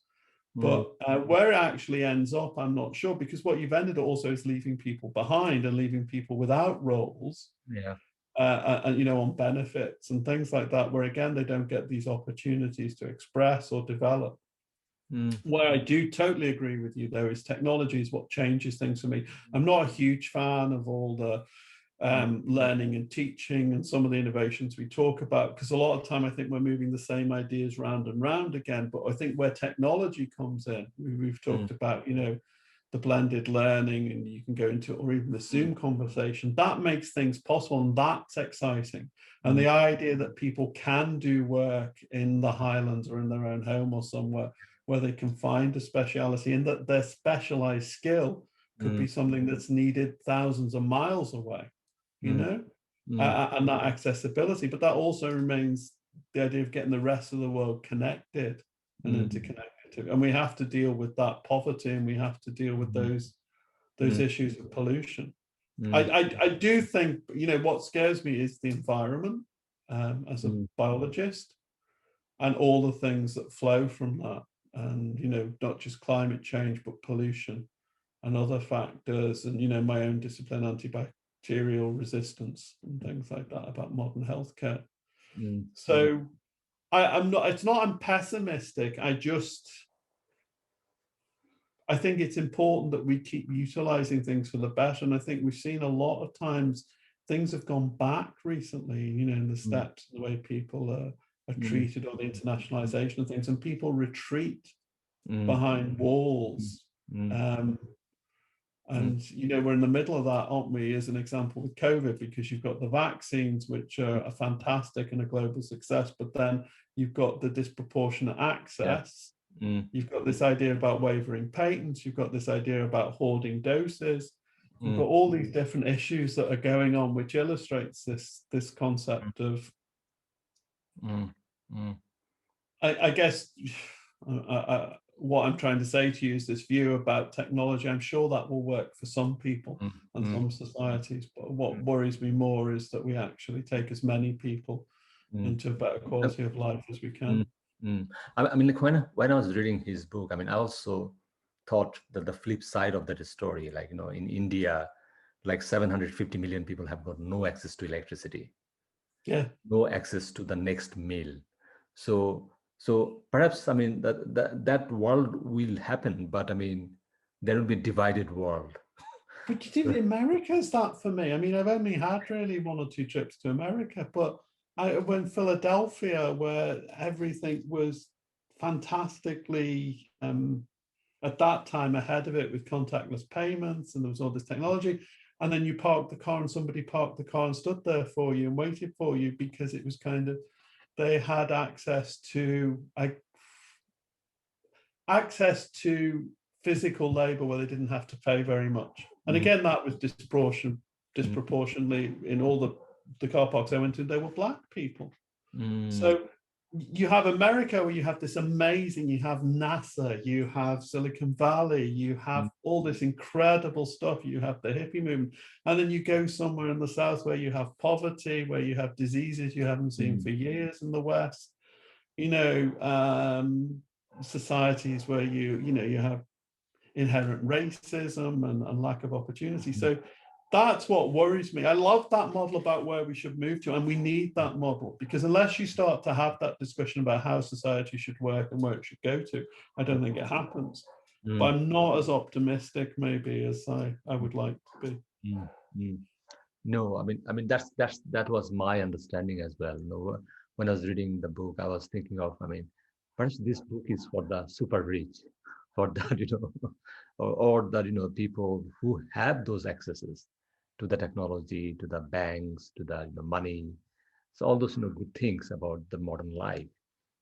But where it actually ends up, I'm not sure, because what you've ended also is leaving people behind and leaving people without roles. Yeah. On benefits and things like that, where again, they don't get these opportunities to express or develop. Where I do totally agree with you, though, is technology is what changes things for me. I'm not a huge fan of all the learning and teaching and some of the innovations we talk about, because a lot of time I think we're moving the same ideas round and round again. But I think where technology comes in, we've talked about, the blended learning, and you can go into, or even the Zoom conversation, that makes things possible, and that's exciting. And the idea that people can do work in the Highlands or in their own home or somewhere where they can find a speciality, and that their specialized skill could be something that's needed thousands of miles away, and that accessibility. But that also remains the idea of getting the rest of the world connected and interconnected. And we have to deal with that poverty, and we have to deal with those issues of pollution. I do think, what scares me is the environment as a biologist, and all the things that flow from that. And, not just climate change, but pollution and other factors. And, my own discipline, antibacterial resistance and things like that about modern healthcare. So I'm not, it's not I'm pessimistic. I think it's important that we keep utilizing things for the better. And I think we've seen a lot of times things have gone back recently, in the steps, the way people are treated, or the internationalization of things, and people retreat behind walls. And, we're in the middle of that, aren't we, as an example with COVID, because you've got the vaccines, which are fantastic and a global success, but then you've got the disproportionate access You've got this idea about wavering patents. You've got this idea about hoarding doses. You've got all these different issues that are going on, which illustrates this concept of, I guess, what I'm trying to say to you is this view about technology. I'm sure that will work for some people and some societies, but what worries me more is that we actually take as many people into a better quality of life as we can. I mean, like when I was reading his book, I mean, I also thought that the flip side of that story, like, you know, in India, like 750 million people have got no access to electricity, no access to the next meal. So perhaps, I mean, that world will happen, but I mean, there will be a divided world. But you think America's that for me? I mean, I've only had really 1 or 2 trips to America, but I went Philadelphia, where everything was fantastically at that time ahead of it with contactless payments, and there was all this technology. And then you parked the car and somebody parked the car and stood there for you and waited for you, because it was kind of, they had access to physical labor where they didn't have to pay very much. And again, that was disproportionately in all the car parks I went to, they were Black people. So you have America, where you have this amazing, you have NASA, you have Silicon Valley, you have all this incredible stuff, you have the hippie movement, and then you go somewhere in the South where you have poverty, where you have diseases you haven't seen for years in the West, you know, societies where you have inherent racism and lack of opportunity. So that's what worries me. I love that model about where we should move to, and we need that model, because unless you start to have that discussion about how society should work and where it should go to, I don't think it happens. But I'm not as optimistic maybe as I would like to be. No, I mean that was my understanding as well. You know, when I was reading the book, I was thinking of, I mean, perhaps this book is for the super rich, for that, you know, or that, you know, people who have those accesses to the technology, to the banks, to the, you know, money. So all those, you know, good things about the modern life.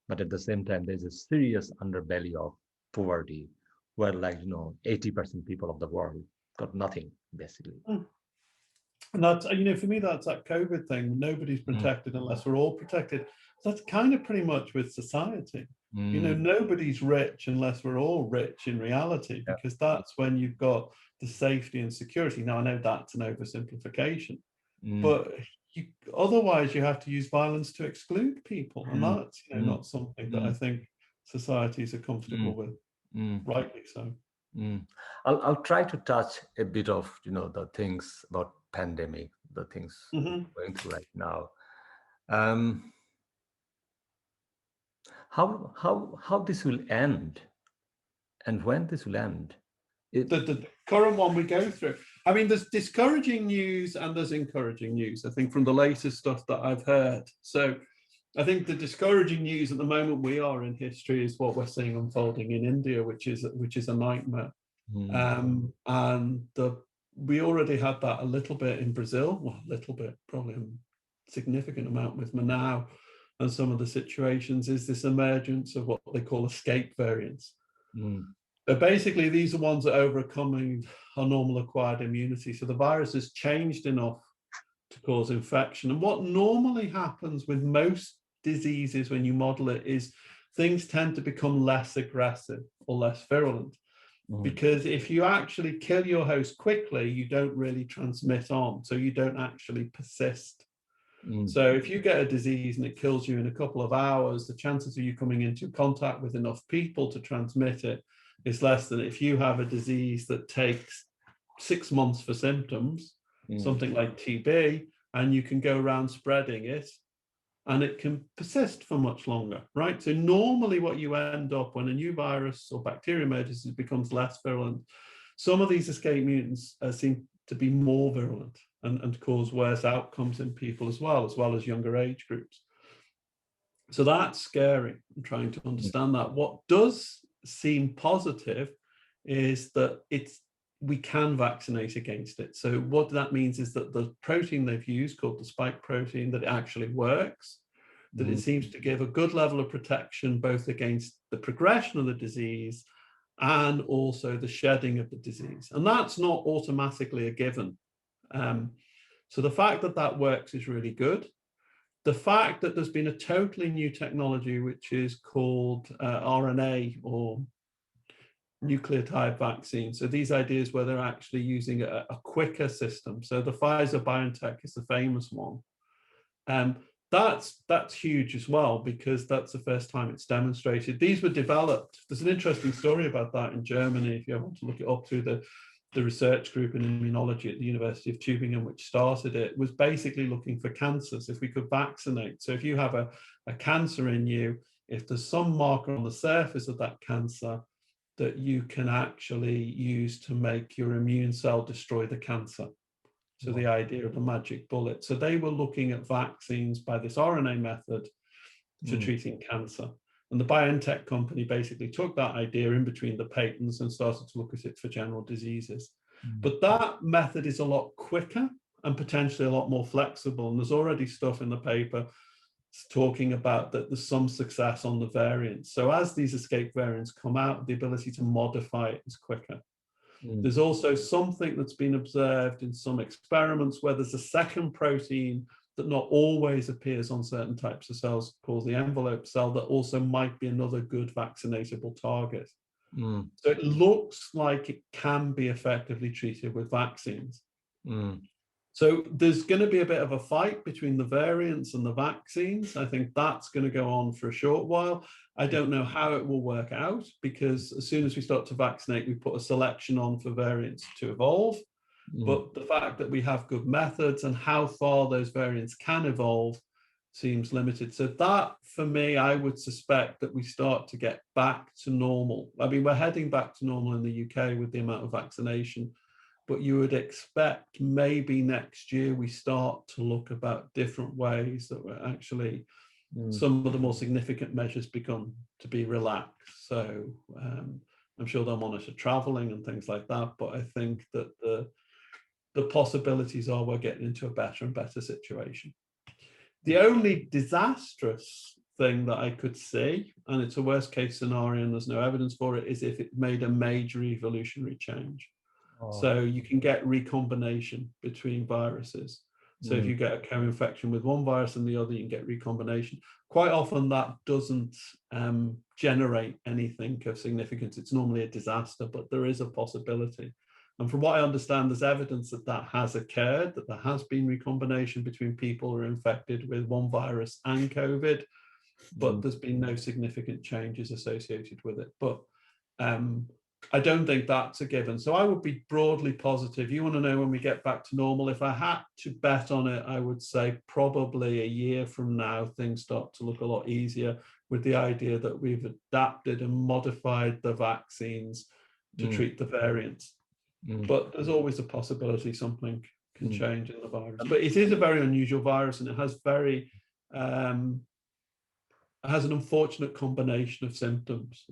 But at the same time, there's a serious underbelly of poverty, where, like, you know, 80% people of the world got nothing, basically. And that's, you know, for me, that's that COVID thing. Nobody's protected unless we're all protected. That's kind of pretty much with society. You know, nobody's rich unless we're all rich in reality, because that's when you've got the safety and security. Now, I know that's an oversimplification, but otherwise you have to use violence to exclude people. And that's, you know, not something that I think societies are comfortable with, rightly so. I'll try to touch a bit of, you know, the things about pandemic, the things we're going through right now. How this will end, and when this will end. The current one we go through. I mean, there's discouraging news and there's encouraging news, I think, from the latest stuff that I've heard. So I think the discouraging news at the moment we are in history is what we're seeing unfolding in India, which is a nightmare. And we already had that a little bit in Brazil, well, a little bit, probably a significant amount with Manaus and some of the situations, is this emergence of what they call escape variants. But basically, these are ones that are overcoming our normal acquired immunity. So the virus has changed enough to cause infection. And what normally happens with most diseases when you model it is things tend to become less aggressive or less virulent. Because if you actually kill your host quickly, you don't really transmit on. So you don't actually persist. So if you get a disease and it kills you in a couple of hours, the chances of you coming into contact with enough people to transmit it is less than if you have a disease that takes 6 months for symptoms, something like TB, and you can go around spreading it, and it can persist for much longer, right? So normally what you end up when a new virus or bacteria emerges, it becomes less virulent. Some of these escape mutants seem to be more virulent and cause worse outcomes in people as well as younger age groups. So that's scary. I'm trying to understand that. What does seem positive is that we can vaccinate against it. So what that means is that the protein they've used, called the spike protein, that it actually works, that it seems to give a good level of protection both against the progression of the disease and also the shedding of the disease. And that's not automatically a given. So the fact that that works is really good. The fact that there's been a totally new technology, which is called RNA or nucleotide vaccine. So these ideas where they're actually using a quicker system. So the Pfizer-BioNTech is the famous one. That's huge as well, because that's the first time it's demonstrated. These were developed. There's an interesting story about that in Germany, if you ever want to look it up, through the research group in immunology at the University of Tübingen, which started it, was basically looking for cancers, if we could vaccinate. So if you have a cancer in you, if there's some marker on the surface of that cancer that you can actually use to make your immune cell destroy the cancer. So the idea of the magic bullet. So they were looking at vaccines by this RNA method for treating cancer. And the BioNTech company basically took that idea in between the patents and started to look at it for general diseases. But that method is a lot quicker and potentially a lot more flexible. And there's already stuff in the paper talking about that there's some success on the variants. So as these escape variants come out, the ability to modify it is quicker. There's also something that's been observed in some experiments where there's a second protein that not always appears on certain types of cells, called the envelope cell, that also might be another good vaccinatable target. So it looks like it can be effectively treated with vaccines. So there's going to be a bit of a fight between the variants and the vaccines. I think that's going to go on for a short while. I don't know how it will work out, because as soon as we start to vaccinate, we put a selection on for variants to evolve. But the fact that we have good methods and how far those variants can evolve seems limited. So that, for me, I would suspect that we start to get back to normal. I mean, we're heading back to normal in the UK with the amount of vaccination, but you would expect maybe next year we start to look about different ways that we're actually, some of the more significant measures become to be relaxed. So I'm sure they'll monitor traveling and things like that, but I think that the possibilities are we're getting into a better and better situation. The only disastrous thing that I could see, and it's a worst case scenario and there's no evidence for it, is if it made a major evolutionary change. So you can get recombination between viruses. So if you get a co-infection with one virus and the other, you can get recombination. Quite often that doesn't generate anything of significance. It's normally a disaster, but there is a possibility. And from what I understand, there's evidence that that has occurred, that there has been recombination between people who are infected with one virus and COVID, but there's been no significant changes associated with it. But I don't think that's a given. So I would be broadly positive. You want to know when we get back to normal? If I had to bet on it, I would say probably a year from now, things start to look a lot easier, with the idea that we've adapted and modified the vaccines to treat the variants. But there's always a possibility something can change in the virus. But it is a very unusual virus, and it has has an unfortunate combination of symptoms,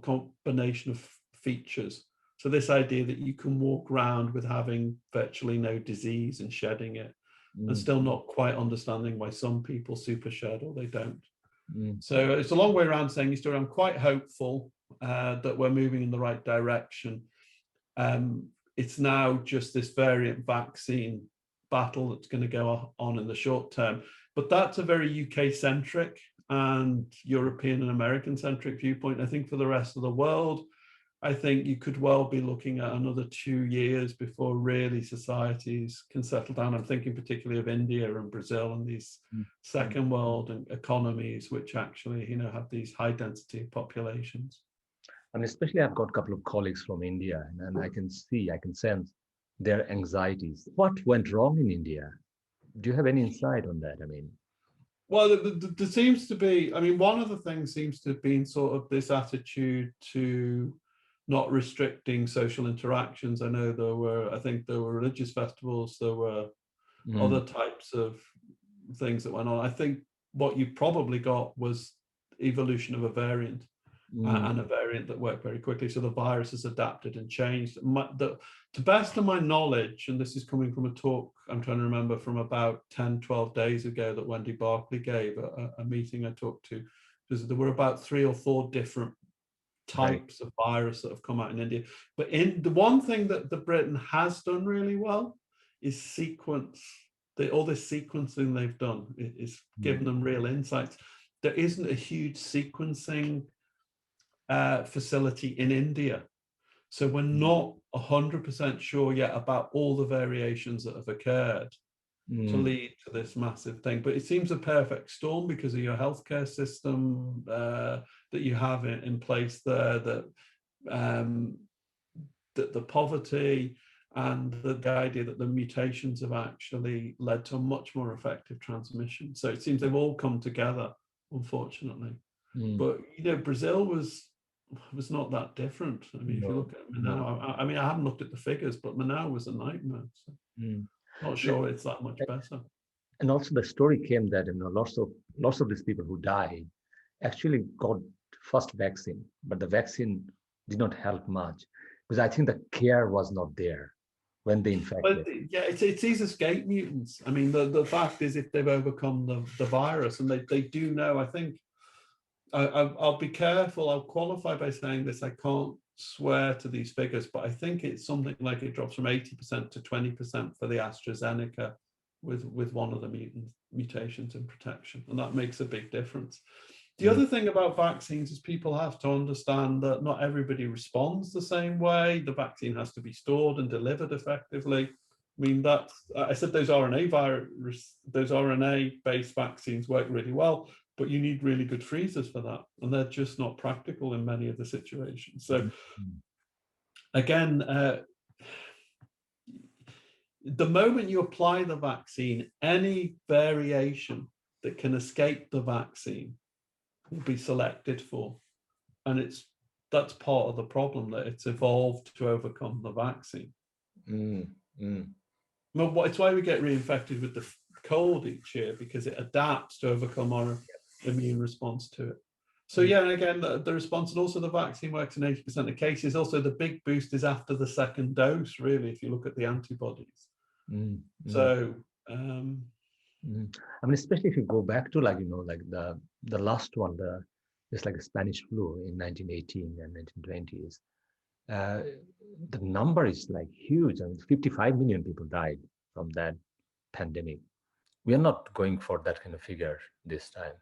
combination of features. So this idea that you can walk around with having virtually no disease and shedding it, and still not quite understanding why some people super shed or they don't. So it's a long way around saying this story. I'm quite hopeful that we're moving in the right direction. It's now just this variant vaccine battle that's going to go on in the short term. But that's a very UK-centric and European and American-centric viewpoint. I think for the rest of the world, I think you could well be looking at another 2 years before really societies can settle down. I'm thinking particularly of India and Brazil and these second world economies, which actually, have these high-density populations. And especially I've got a couple of colleagues from India, and I can sense their anxieties. What went wrong in India? Do you have any insight on that? I mean, well, there seems to be, one of the things seems to have been sort of this attitude to not restricting social interactions. I know there were religious festivals, there were other types of things that went on. I think what you probably got was evolution of a variant. And a variant that worked very quickly. So the virus has adapted and changed. To best of my knowledge, and this is coming from a talk I'm trying to remember from about 10, 12 days ago that Wendy Barclay gave at a meeting I talked to because there were about 3 or 4 different types of virus that have come out in India. But in the one thing that the Britain has done really well is sequence. All this sequencing they've done is given them real insights. There isn't a huge sequencing facility in India. So we're not 100% sure yet about all the variations that have occurred to lead to this massive thing. But it seems a perfect storm because of your healthcare system that you have in place there, that the poverty and the idea that the mutations have actually led to a much more effective transmission. So it seems they've all come together, unfortunately. But, you know, Brazil was not that different. I mean, if you look at Manaus, I mean, I haven't looked at the figures, but Manaus was a nightmare. So not sure it's that much better. And also the story came that, you know, lots of these people who died actually got first vaccine, but the vaccine did not help much because I think the care was not there when they infected. But yeah, it's these escape mutants. I mean, the fact is, if they've overcome the virus, and they do know, I think, I'll be careful. I'll qualify by saying this. I can't swear to these figures, but I think it's something like it drops from 80% to 20% for the AstraZeneca with one of the mutations in protection, and that makes a big difference. The other thing about vaccines is people have to understand that not everybody responds the same way. The vaccine has to be stored and delivered effectively. I mean, I said those RNA-based vaccines work really well, but you need really good freezers for that, and they're just not practical in many of the situations. So again, the moment you apply the vaccine, any variation that can escape the vaccine will be selected for, and that's part of the problem, that it's evolved to overcome the vaccine. Well, it's why we get reinfected with the cold each year, because it adapts to overcome our immune response to it. So yeah, and again, the response, and also the vaccine works in 80% of cases. Also, the big boost is after the second dose, really, if you look at the antibodies. So I mean, especially if you go back to, like, you know, like the last one, just like the Spanish flu in 1918 and 1920s, the number is like huge. I mean, 55 million people died from that pandemic. We are not going for that kind of figure this time.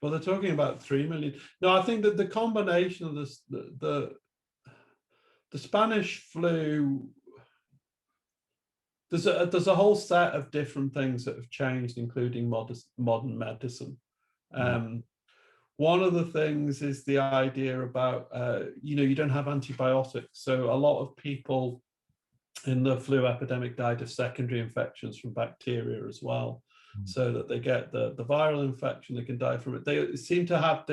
Well, they're talking about 3 million. No, I think that the combination of this, the Spanish flu, there's a whole set of different things that have changed, including modern medicine. One of the things is the idea about, you know, you don't have antibiotics. So a lot of people in the flu epidemic died of secondary infections from bacteria as well. So that they get the viral infection, they can die from it. They seem to have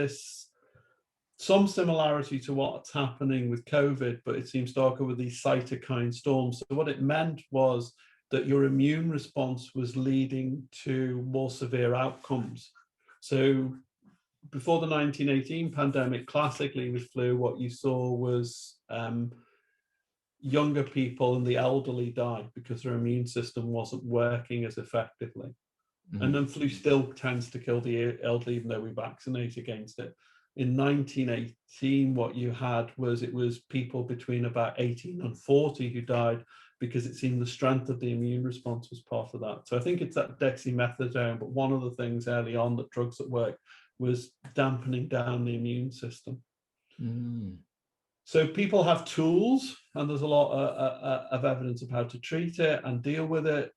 some similarity to what's happening with COVID, but it seems darker with these cytokine storms. So what it meant was that your immune response was leading to more severe outcomes. So before the 1918 pandemic, classically with flu, what you saw was younger people and the elderly died because their immune system wasn't working as effectively. And then flu still tends to kill the elderly, even though we vaccinate against it. In 1918, what you had was, it was people between about 18 and 40 who died, because it seemed the strength of the immune response was part of that. So I think it's that dexamethasone, but one of the things early on that drugs that work was dampening down the immune system. So people have tools, and there's a lot of evidence of how to treat it and deal with it.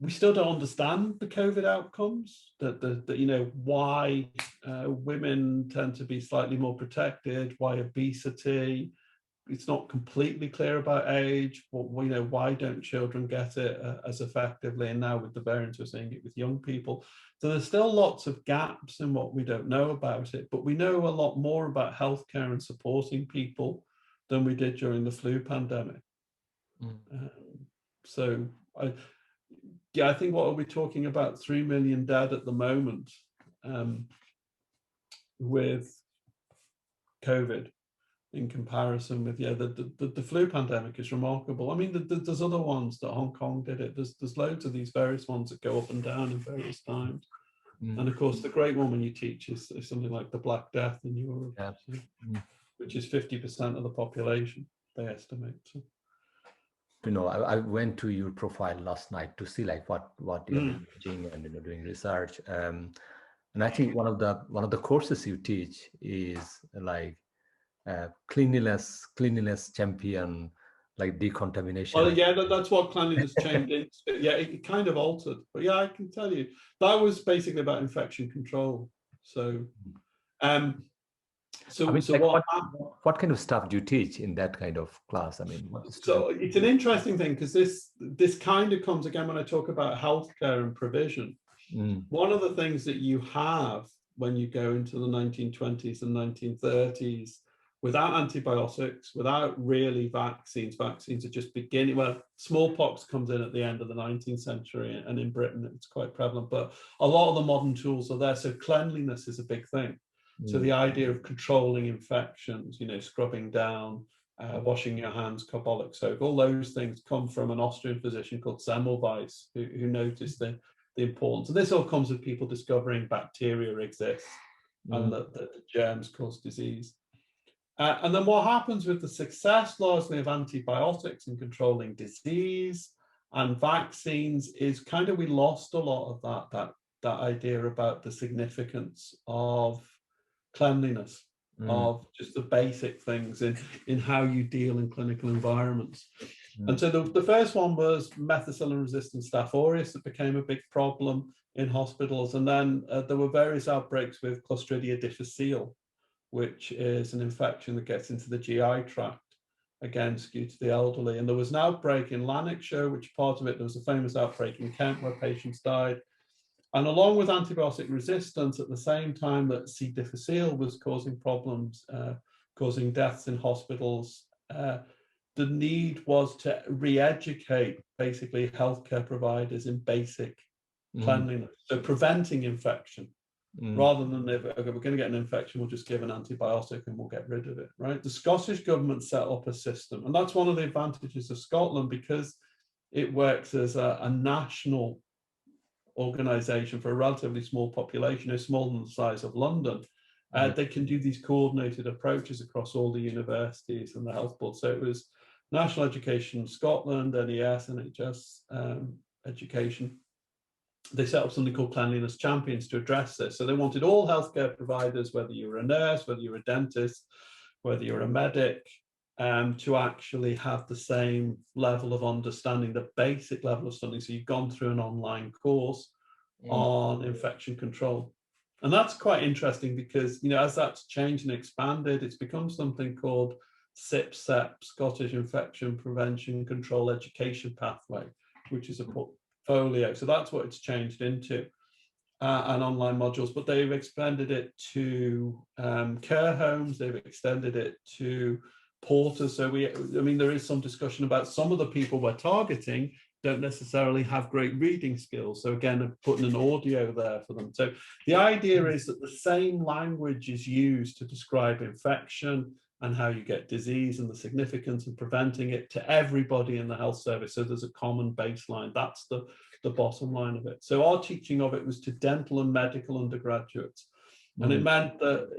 We still don't understand the COVID outcomes, that you know, why women tend to be slightly more protected, why obesity. It's not completely clear about age. Well, you know, why don't children get it as effectively? And now with the variants, we're seeing it with young people. So there's still lots of gaps in what we don't know about it, but we know a lot more about healthcare and supporting people than we did during the flu pandemic. So I think, what are we talking about? 3 million dead at the moment with COVID, in comparison with the flu pandemic is remarkable. I mean, there's other ones that Hong Kong did it. There's loads of these various ones that go up and down in various times. And of course, the great one when you teach is something like the Black Death in Europe, Yeah. which is 50% of the population, they estimate. So. I went to your profile last night to see like what you're teaching and doing research. And I think one of the courses you teach is like cleanliness champion, like decontamination. Well, yeah, that's what cleanliness changed into. Yeah, it kind of altered. But yeah, I can tell you that was basically about infection control. So, what kind of stuff do you teach in that kind of class? I mean, so it's an interesting thing because this kind of comes again when I talk about healthcare and provision. One of the things that you have when you go into the 1920s and 1930s, without antibiotics, without really vaccines are just beginning. Well, smallpox comes in at the end of the 19th century, and in Britain it's quite prevalent, but a lot of the modern tools are there. So cleanliness is a big thing. So the idea of controlling infections, scrubbing down, washing your hands, carbolic soap, all those things come from an Austrian physician called Semmelweis, who noticed the importance. And this all comes with people discovering bacteria exist and that the germs cause disease. And then what happens with the success largely of antibiotics in controlling disease and vaccines is kind of we lost a lot of that idea about the significance of cleanliness, of just the basic things in how you deal in clinical environments. And so the first one was methicillin-resistant Staph aureus that became a big problem in hospitals. And then there were various outbreaks with Clostridia difficile, which is an infection that gets into the GI tract, again, skewed to the elderly. And there was an outbreak in Lanarkshire, which part of it, there was a famous outbreak in Kent where patients died. And along with antibiotic resistance, at the same time that C. difficile was causing problems, causing deaths in hospitals, the need was to re-educate basically healthcare providers in basic cleanliness. So preventing infection, rather than if okay, we're going to get an infection, we'll just give an antibiotic and we'll get rid of it, right? The Scottish government set up a system, and that's one of the advantages of Scotland because it works as a national organization for a relatively small population, smaller than the size of London. They can do these coordinated approaches across all the universities and the health board. So it was National Education Scotland, NES, NHS Education. They set up something called Cleanliness Champions to address this. So they wanted all healthcare providers, whether you were a nurse, whether you were a dentist, whether you're a medic, to actually have the same level of understanding, the basic level of studying. So you've gone through an online course on infection control. And that's quite interesting because, as that's changed and expanded, it's become something called SIPSEP, Scottish Infection Prevention Control Education Pathway, which is a portfolio. So that's what it's changed into, and online modules, but they've expanded it to care homes, they've extended it to porters. So there is some discussion about some of the people we're targeting don't necessarily have great reading skills. So again, putting an audio there for them. So the idea is that the same language is used to describe infection and how you get disease and the significance of preventing it to everybody in the health service. So there's a common baseline. That's the bottom line of it. So our teaching of it was to dental and medical undergraduates. And it meant that,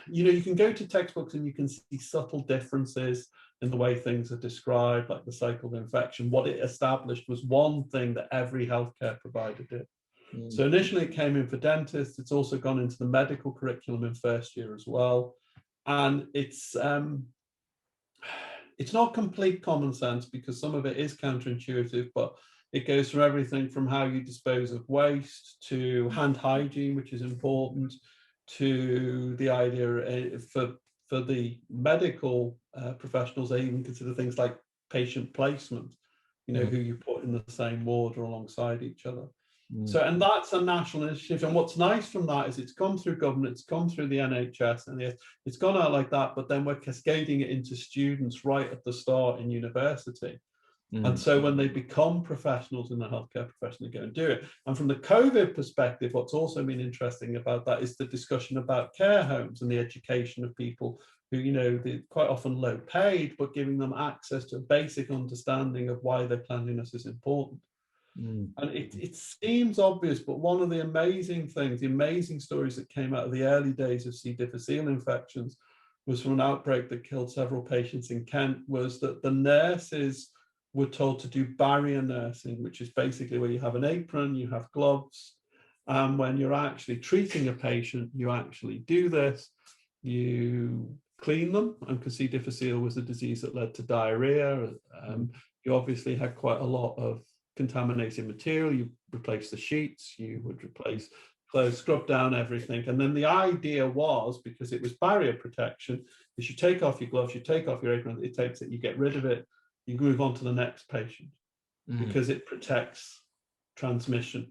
you can go to textbooks and you can see subtle differences in the way things are described, like the cycle of infection. What it established was one thing that every healthcare provider did. So initially it came in for dentists. It's also gone into the medical curriculum in first year as well. And it's not complete common sense because some of it is counterintuitive, but it goes from everything from how you dispose of waste to hand hygiene, which is important, to the idea for the medical professionals, they even consider things like patient placement, who you put in the same ward or alongside each other. So, and that's a national initiative. And what's nice from that is it's come through government, it's come through the NHS, and it's gone out like that, but then we're cascading it into students right at the start in university. And so when they become professionals in the healthcare profession, they go and do it. And from the COVID perspective, what's also been interesting about that is the discussion about care homes and the education of people who, they're quite often low paid, but giving them access to a basic understanding of why their cleanliness is important. And it seems obvious, but one of the amazing things, the amazing stories that came out of the early days of C. difficile infections was from an outbreak that killed several patients in Kent, was that the nurses were told to do barrier nursing, which is basically where you have an apron, you have gloves, and when you're actually treating a patient, you actually do this, you clean them, and because C. difficile was a disease that led to diarrhea, you obviously had quite a lot of contaminated material. You replace the sheets, you would replace clothes, scrub down everything. And then the idea was, because it was barrier protection, is you take off your gloves, you take off your apron, it takes it, you get rid of it, you move on to the next patient, because it protects transmission.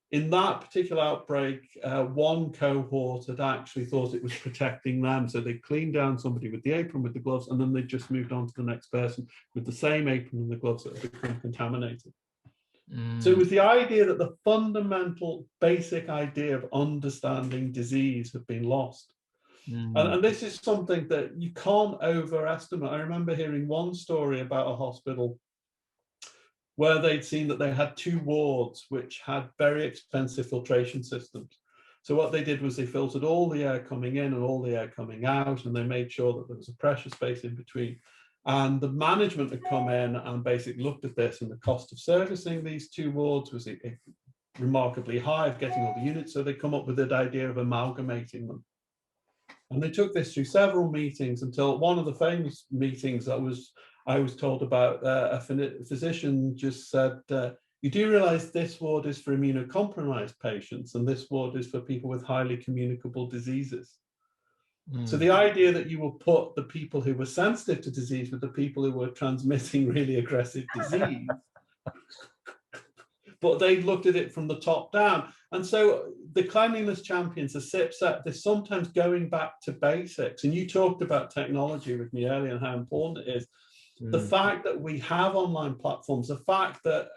In that particular outbreak, one cohort had actually thought it was protecting them. So they cleaned down somebody with the apron, with the gloves, and then they just moved on to the next person with the same apron and the gloves that had become contaminated. So it was the idea that the fundamental basic idea of understanding disease had been lost. And this is something that you can't overestimate. I remember hearing one story about a hospital where they'd seen that they had 2 wards which had very expensive filtration systems. So what they did was they filtered all the air coming in and all the air coming out, and they made sure that there was a pressure space in between. And the management had come in and basically looked at this, and the cost of servicing these 2 wards was remarkably high, of getting all the units. So they come up with the idea of amalgamating them. And they took this through several meetings until one of the famous meetings I was told about, a physician just said, you do realize this ward is for immunocompromised patients and this ward is for people with highly communicable diseases. So the idea that you will put the people who were sensitive to disease with the people who were transmitting really aggressive disease, but they looked at it from the top down. And so the cleanliness champions, the CIPSET, they're sometimes going back to basics. And you talked about technology with me earlier and how important it is. The fact that we have online platforms, the fact that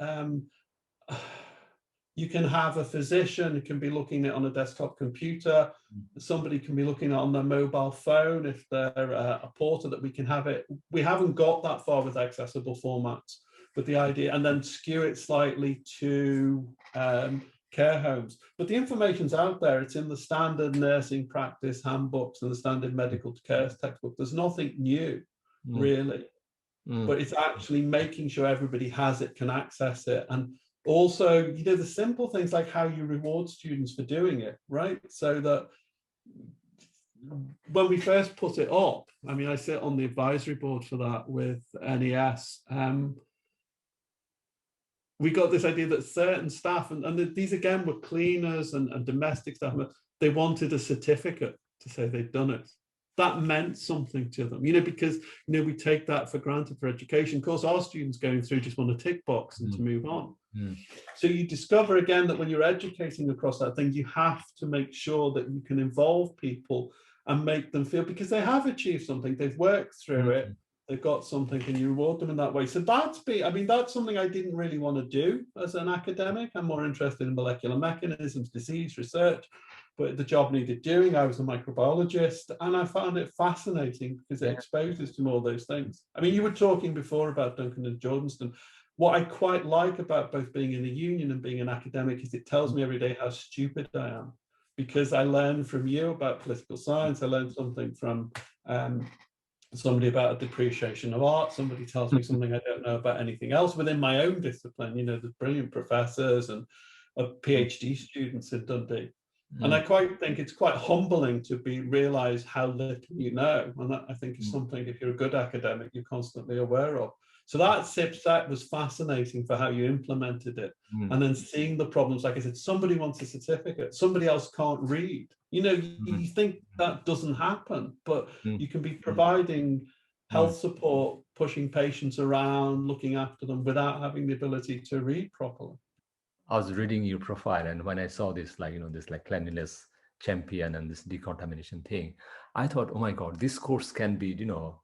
you can have a physician who can be looking at it on a desktop computer, somebody can be looking at it on their mobile phone if they're a porter, that we can have it. We haven't got that far with accessible formats, but the idea, and then skew it slightly to care homes. But the information's out there. It's in the standard nursing practice handbooks and the standard medical care textbook. There's nothing new, really. But it's actually making sure everybody has it, can access it. And also, you know, the simple things like how you reward students for doing it, right? So that when we first put it up, I mean, I sit on the advisory board for that with NES. We got this idea that certain staff, and these again were cleaners and domestic staff, they wanted a certificate to say they'd done it. That meant something to them, you know, because, you know, we take that for granted for education. Of course, our students going through just want a tick box and to move on. So you discover again that when you're educating across that thing, you have to make sure that you can involve people and make them feel, because they have achieved something, they've worked through it, they've got something, and you reward them in that way. So that's something I didn't really want to do as an academic. I'm more interested in molecular mechanisms, disease research, but the job needed doing. I was a microbiologist, and I found it fascinating because it exposes to all those things. I mean, you were talking before about Duncan and Jordanstone. What I quite like about both being in the union and being an academic is it tells me every day how stupid I am, because I learn from you about political science. I learned something from somebody about a depreciation of art. Somebody tells me something I don't know about anything else within my own discipline. You know, the brilliant professors and PhD students in Dundee. And I quite think it's quite humbling to realize how little you know. And that, I think, is something, if you're a good academic, you're constantly aware of. So that CIPSET was fascinating for how you implemented it. And then seeing the problems, like I said, somebody wants a certificate, somebody else can't read. You know, you think that doesn't happen, but you can be providing health support, pushing patients around, looking after them without having the ability to read properly. I was reading your profile, and when I saw this, like, you know, this like cleanliness champion and this decontamination thing, I thought, oh my God, this course can be, you know,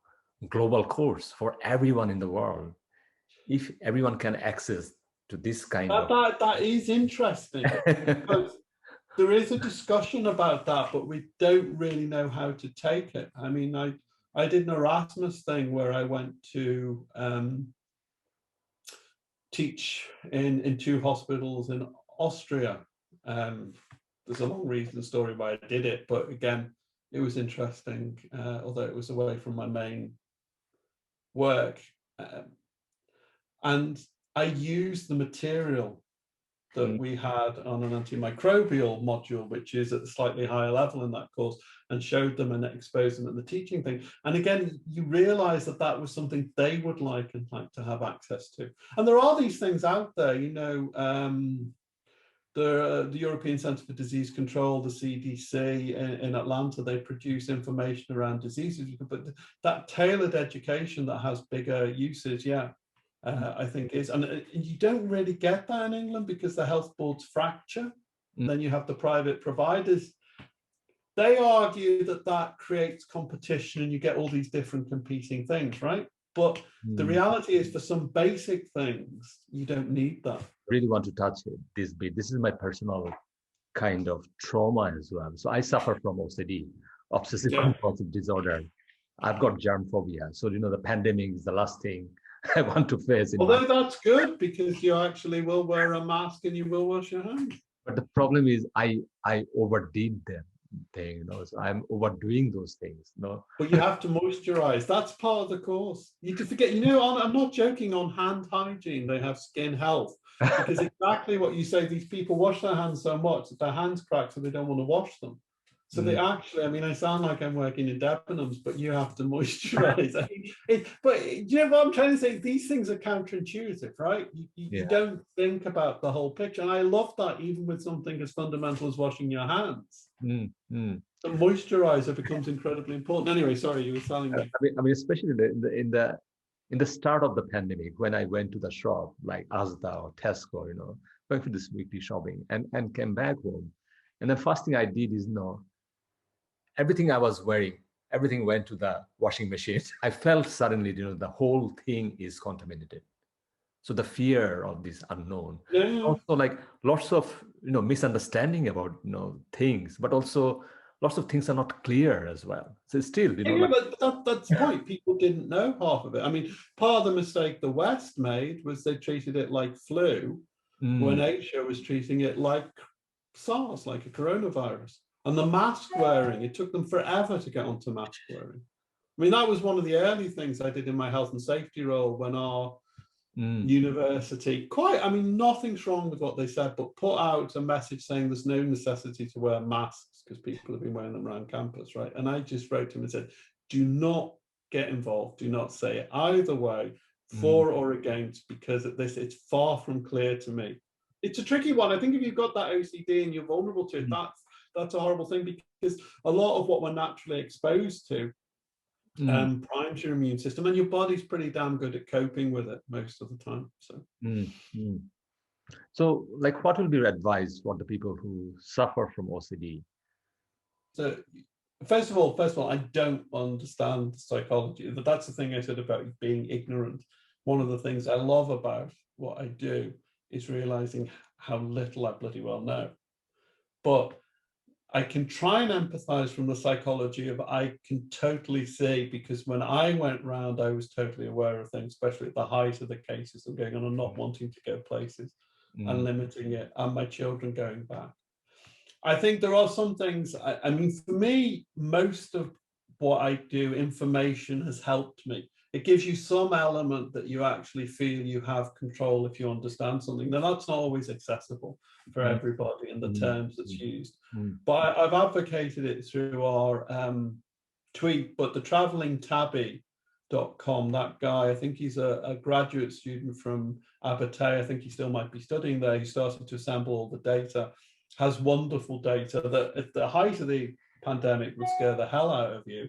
global course for everyone in the world. If everyone can access to this kind of... That is interesting. Because there is a discussion about that, but we don't really know how to take it. I mean, I did an Erasmus thing where I went to teach in 2 hospitals in Austria. There's a long reason story why I did it, but again, it was interesting, although it was away from my main work. And I used the material that we had on an antimicrobial module, which is at a slightly higher level in that course, and showed them and exposed them at the teaching thing. And again, you realize that that was something they would like and like to have access to. And there are these things out there, you know, the European Centre for Disease Control, the CDC in Atlanta, they produce information around diseases, but that tailored education that has bigger uses, I think is, and you don't really get that in England because the health boards fracture. Then you have the private providers. They argue that that creates competition and you get all these different competing things, right? But the reality is, for some basic things, you don't need that. Really want to touch this bit. This is my personal kind of trauma as well. So I suffer from OCD, obsessive compulsive disorder. I've got germ phobia. So, you know, the pandemic is the last thing I want to face. Although that's good, because you actually will wear a mask and you will wash your hands. But the problem is I overdid them. You know, so I'm overdoing those things, you know. But you have to moisturize. That's part of the course. You can forget, you know, I'm not joking, on hand hygiene, they have skin health. Because exactly what you say, these people wash their hands so much that their hands crack, so they don't want to wash them. So they actually, I mean, I sound like I'm working in Debenhams, but you have to moisturize. I mean, but you know what I'm trying to say? These things are counterintuitive, right? You don't think about the whole picture. And I love that, even with something as fundamental as washing your hands. The moisturizer becomes incredibly important. Anyway, sorry, you were telling me. I mean, especially in the start of the pandemic, when I went to the shop like Asda or Tesco, you know, going for this weekly shopping and came back home. And the first thing I did is, you know, everything I was wearing, everything went to the washing machine. I felt suddenly, you know, the whole thing is contaminated. So the fear of this unknown, also like lots of, you know, misunderstanding about, you know, things, but also lots of things are not clear as well. So still, you know, but that's the point. People didn't know half of it. I mean, part of the mistake the West made was they treated it like flu, when Asia was treating it like SARS, like a coronavirus. And the mask wearing, it took them forever to get onto mask wearing. I mean, that was one of the early things I did in my health and safety role, when our university, I mean, nothing's wrong with what they said, but put out a message saying there's no necessity to wear masks because people have been wearing them around campus, right? And I just wrote to him and said, do not get involved. Do not say it either way, for or against, because it's far from clear to me. It's a tricky one. I think if you've got that OCD and you're vulnerable to it, that's a horrible thing, because a lot of what we're naturally exposed to primes your immune system, and your body's pretty damn good at coping with it most of the time. So like, what will be your advice for the people who suffer from OCD? So first of all, I don't understand psychology. That's the thing I said about being ignorant. One of the things I love about what I do is realizing how little I bloody well know. But I can try and empathize from the psychology of, I can totally see, because when I went round, I was totally aware of things, especially at the height of the cases that were going on and not wanting to go places and limiting it, and my children going back. I think there are some things, I mean, for me, most of what I do, information has helped me. It gives you some element that you actually feel you have control if you understand something. Now, that's not always accessible for everybody in the terms that's used. But I've advocated it through our tweet, but the travelingtabby.com, that guy, I think he's a graduate student from Abertay. I think he still might be studying there. He started to assemble all the data, has wonderful data that at the height of the pandemic would scare the hell out of you.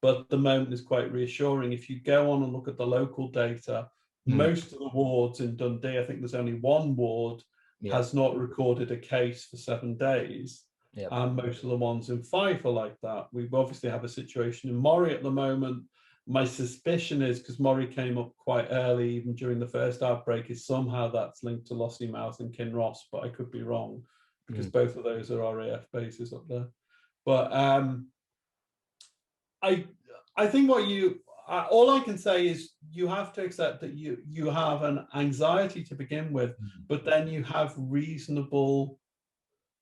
But at the moment is quite reassuring. If you go on and look at the local data, most of the wards in Dundee, I think there's only one ward, has not recorded a case for 7 days. And most of the ones in Fife are like that. We obviously have a situation in Moray at the moment. My suspicion is, because Moray came up quite early, even during the first outbreak, is somehow that's linked to Lossiemouth and Kinross, but I could be wrong, because both of those are RAF bases up there. But I think all I can say is you have to accept that you have an anxiety to begin with, but then you have reasonable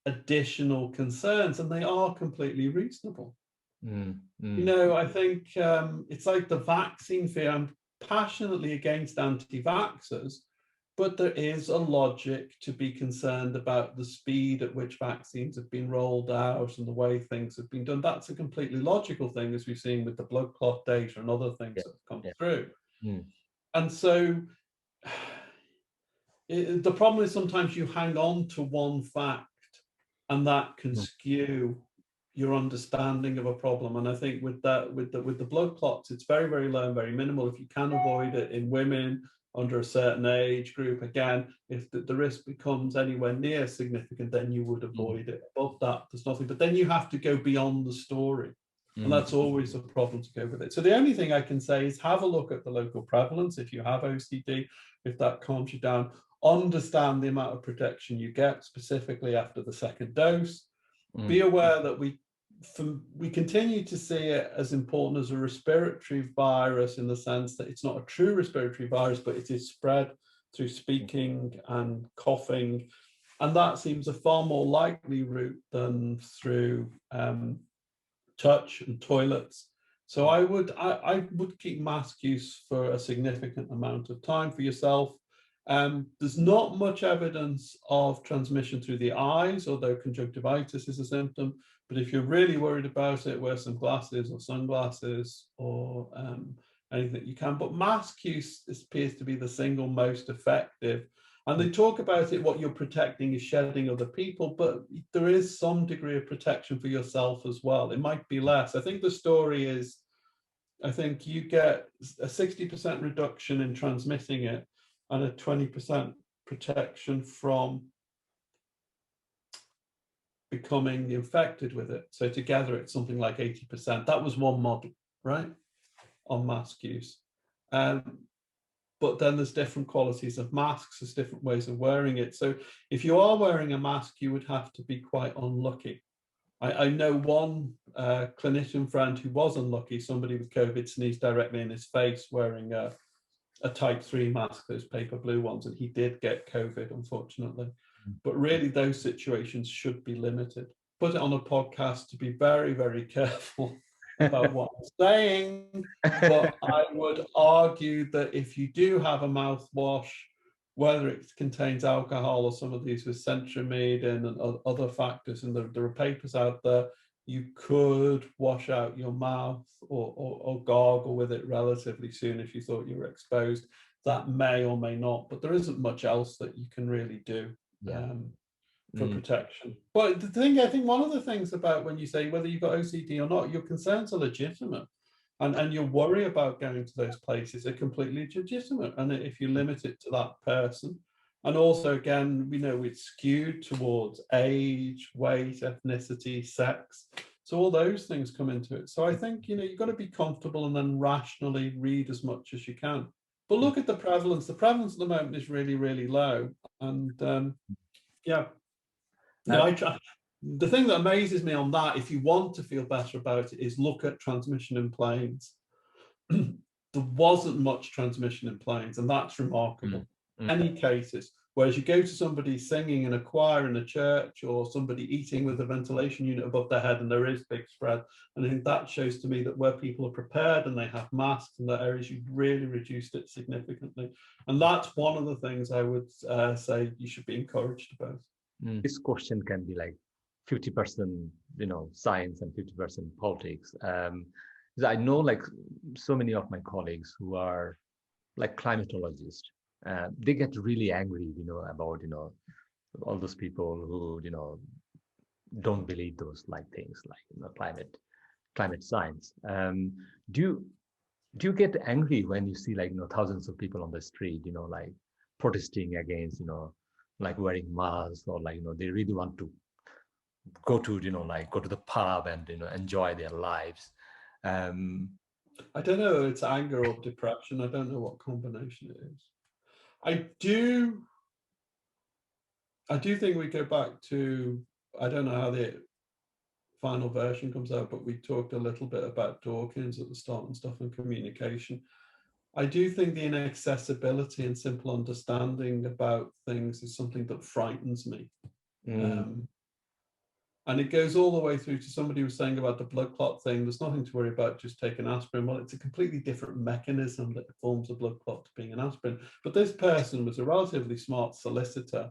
additional concerns, and they are completely reasonable. You know, I think it's like the vaccine fear. I'm passionately against anti-vaxxers, but there is a logic to be concerned about the speed at which vaccines have been rolled out and the way things have been done. That's a completely logical thing, as we've seen with the blood clot data and other things that have come through. And so the problem is sometimes you hang on to one fact and that can skew your understanding of a problem. And I think with the blood clots, it's very, very low and very minimal. If you can avoid it in women under a certain age group, again, if the risk becomes anywhere near significant, then you would avoid it. Above that, there's nothing. But then you have to go beyond the story. And that's always a problem to go with it. So the only thing I can say is have a look at the local prevalence if you have OCD, if that calms you down. Understand the amount of protection you get, specifically after the second dose. Be aware that we continue to see it as important as a respiratory virus, in the sense that it's not a true respiratory virus, but it is spread through speaking and coughing. And that seems a far more likely route than through touch and toilets. So I would keep mask use for a significant amount of time for yourself. There's not much evidence of transmission through the eyes, although conjunctivitis is a symptom. But if you're really worried about it, wear some glasses or sunglasses or anything you can. But mask use appears to be the single most effective. And they talk about it, what you're protecting is shedding other people, but there is some degree of protection for yourself as well. It might be less. I think the story is, I think you get a 60% reduction in transmitting it and a 20% protection from becoming infected with it. So together it's something like 80%. That was one model, right, on mask use. But then there's different qualities of masks, there's different ways of wearing it. So if you are wearing a mask, you would have to be quite unlucky. I know one clinician friend who was unlucky. Somebody with COVID sneezed directly in his face wearing a type 3 mask, those paper blue ones, and he did get COVID, unfortunately. But really, those situations should be limited. Put it on a podcast to be very, very careful about what I'm saying, but I would argue that if you do have a mouthwash, whether it contains alcohol or some of these with centromide and other factors, and there are papers out there, you could wash out your mouth or gargle with it relatively soon if you thought you were exposed. That may or may not, but there isn't much else that you can really do for protection. But the thing, I think one of the things about when you say whether you've got OCD or not, your concerns are legitimate. And your worry about going to those places are completely legitimate. And if you limit it to that person, and also, again, we know it's skewed towards age, weight, ethnicity, sex. So all those things come into it. So I think, you've got to be comfortable and then rationally read as much as you can. But look at the prevalence. The prevalence at the moment is really, really low. And the thing that amazes me on that, if you want to feel better about it, is look at transmission in planes. There wasn't much transmission in planes, and that's remarkable. Any cases, whereas you go to somebody singing in a choir in a church or somebody eating with a ventilation unit above their head, and there is big spread. And I think that shows to me that where people are prepared and they have masks in that areas, you've really reduced it significantly. And that's one of the things I would say you should be encouraged about. This question can be like 50%, science and 50% politics. I know like so many of my colleagues who are like climatologists, they get really angry, about, all those people who, don't believe those like things like, climate science. Do you get angry when you see like, thousands of people on the street, like protesting against, like wearing masks, or like, they really want to go to, go to the pub and, enjoy their lives. I don't know, it's anger or depression. I don't know what combination it is. I do think we go back to, I don't know how final version comes out, but we talked a little bit about Dawkins at the start and stuff, and communication. I do think the inaccessibility and simple understanding about things is something that frightens me. And it goes all the way through to somebody who was saying about the blood clot thing. There's nothing to worry about, just take an aspirin. Well, it's a completely different mechanism that forms a blood clot to being an aspirin. But this person was a relatively smart solicitor.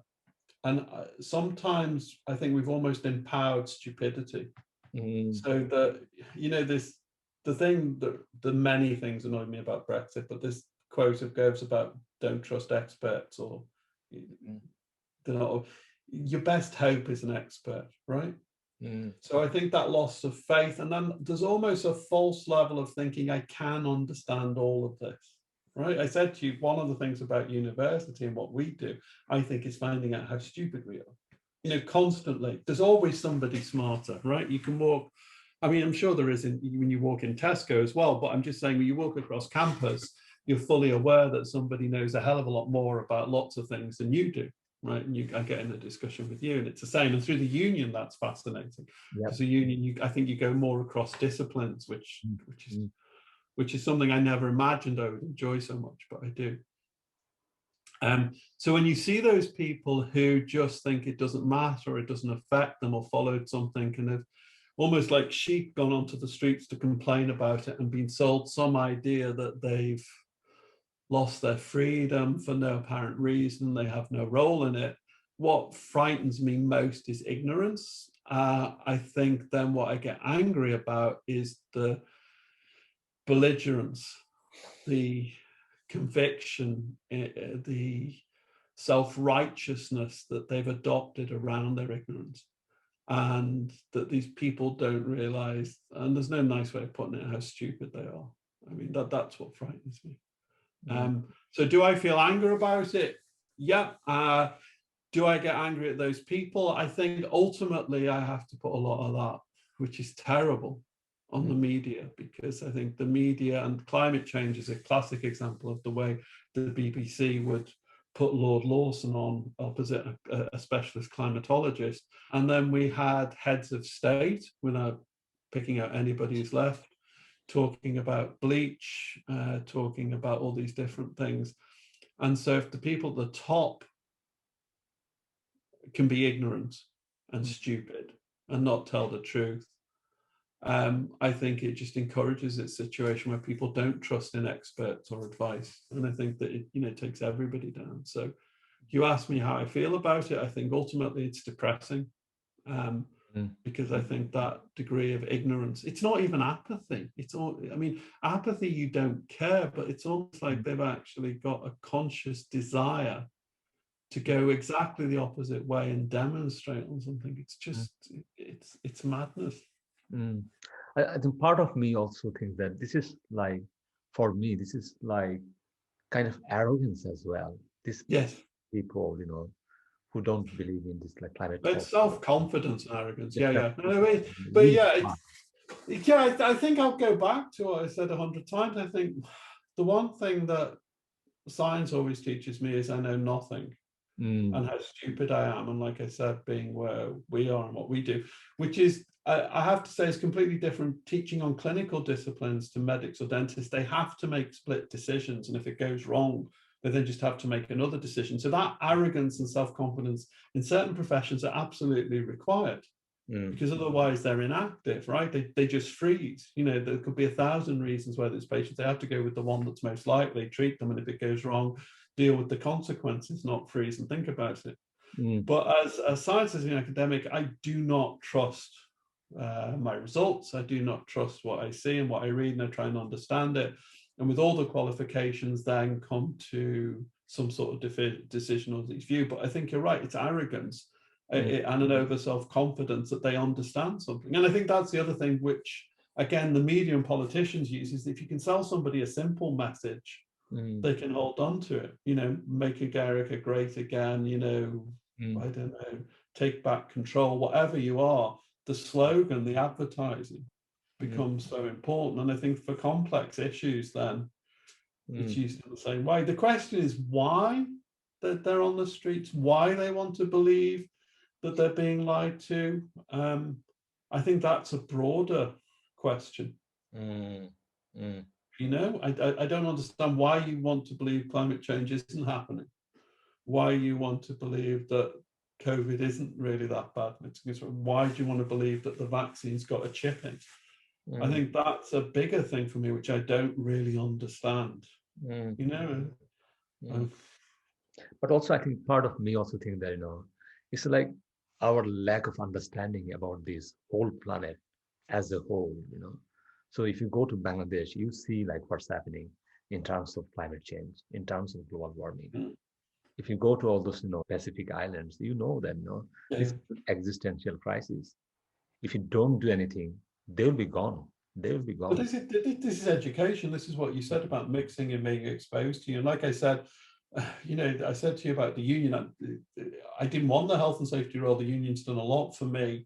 And sometimes I think we've almost empowered stupidity. So that, you know, the thing that the many things annoy me about Brexit, but this quote of Gove's about don't trust experts, or they're not, your best hope is an expert, right? So I think that loss of faith, and then there's almost a false level of thinking I can understand all of this, right? I said to you, one of the things about university and what we do, I think, is finding out how stupid we are. You know, constantly. There's always somebody smarter, right? You can walk, I mean, I'm sure there is when you walk in Tesco as well, but I'm just saying when you walk across campus, you're fully aware that somebody knows a hell of a lot more about lots of things than you do. Right, and I get in a discussion with you, and it's the same. And through the union, that's fascinating. Because the union, I think you go more across disciplines, which is something I never imagined I would enjoy so much, but I do. So when you see those people who just think it doesn't matter, or it doesn't affect them, or followed something kind of almost like sheep gone onto the streets to complain about it and been sold some idea that they've lost their freedom for no apparent reason, they have no role in it. What frightens me most is ignorance. I think then what I get angry about is the belligerence, the conviction, the self-righteousness that they've adopted around their ignorance, and that these people don't realize, and there's no nice way of putting it, how stupid they are. I mean, that's what frightens me. So do I feel anger about it? Yeah. Do I get angry at those people? I think ultimately I have to put a lot of that, which is terrible, on the media, because I think the media, and climate change is a classic example of the way the BBC would put Lord Lawson on opposite a specialist climatologist. And then we had heads of state, without picking out anybody who's left, talking about bleach, talking about all these different things. And so if the people at the top can be ignorant and stupid and not tell the truth, I think it just encourages a situation where people don't trust in experts or advice. And I think that it takes everybody down. So you ask me how I feel about it, I think ultimately it's depressing. Because I think that degree of ignorance, it's not even apathy. It's all, I mean, apathy, you don't care, but it's almost like they've actually got a conscious desire to go exactly the opposite way and demonstrate on something. It's just, it's madness. I think part of me also thinks that this is like, for me, this is like kind of arrogance as well. This people, who don't believe in this like climate. But it's self-confidence and arrogance. Yeah. No, but yeah, I think I'll go back to what I said 100 times. I think the one thing that science always teaches me is I know nothing, and how stupid I am. And like I said, being where we are and what we do, which is, I have to say, is completely different. Teaching on clinical disciplines to medics or dentists, they have to make split decisions. And if it goes wrong, they then just have to make another decision. So that arrogance and self-confidence in certain professions are absolutely required, because otherwise they're inactive, right? They just freeze. There could be 1,000 reasons why there's patients. They have to go with the one that's most likely, treat them, and if it goes wrong, deal with the consequences, not freeze and think about it. But as a science, as an academic, I do not trust my results. I do not trust what I see and what I read, and I try and understand it. And with all the qualifications, then come to some sort of decision or view. But I think you're right, it's arrogance and an over self-confidence that they understand something. And I think that's the other thing, which, again, the media and politicians use, is if you can sell somebody a simple message, they can hold on to it. Make America great again, I don't know, take back control, whatever you are, the slogan, the advertising becomes so important. And I think for complex issues, then it's used in the same way. The question is why they're on the streets, why they want to believe that they're being lied to. I think that's a broader question. Mm, mm, You know, I don't understand why you want to believe climate change isn't happening, why you want to believe that COVID isn't really that bad. Why do you want to believe that the vaccine's got a chip in? I think that's a bigger thing for me, which I don't really understand. mm, You know, mm. But also, I think part of me also think that, it's like our lack of understanding about this whole planet as a whole. So if you go to Bangladesh, you see like what's happening in terms of climate change, in terms of global warming. If you go to all those, Pacific islands, you know that, this is an existential crisis. If you don't do anything, they'll be gone. They'll be but gone. this is education. This is what you said about mixing and being exposed to you. And like I said, I said to you about the union. I didn't want the health and safety role. The union's done a lot for me.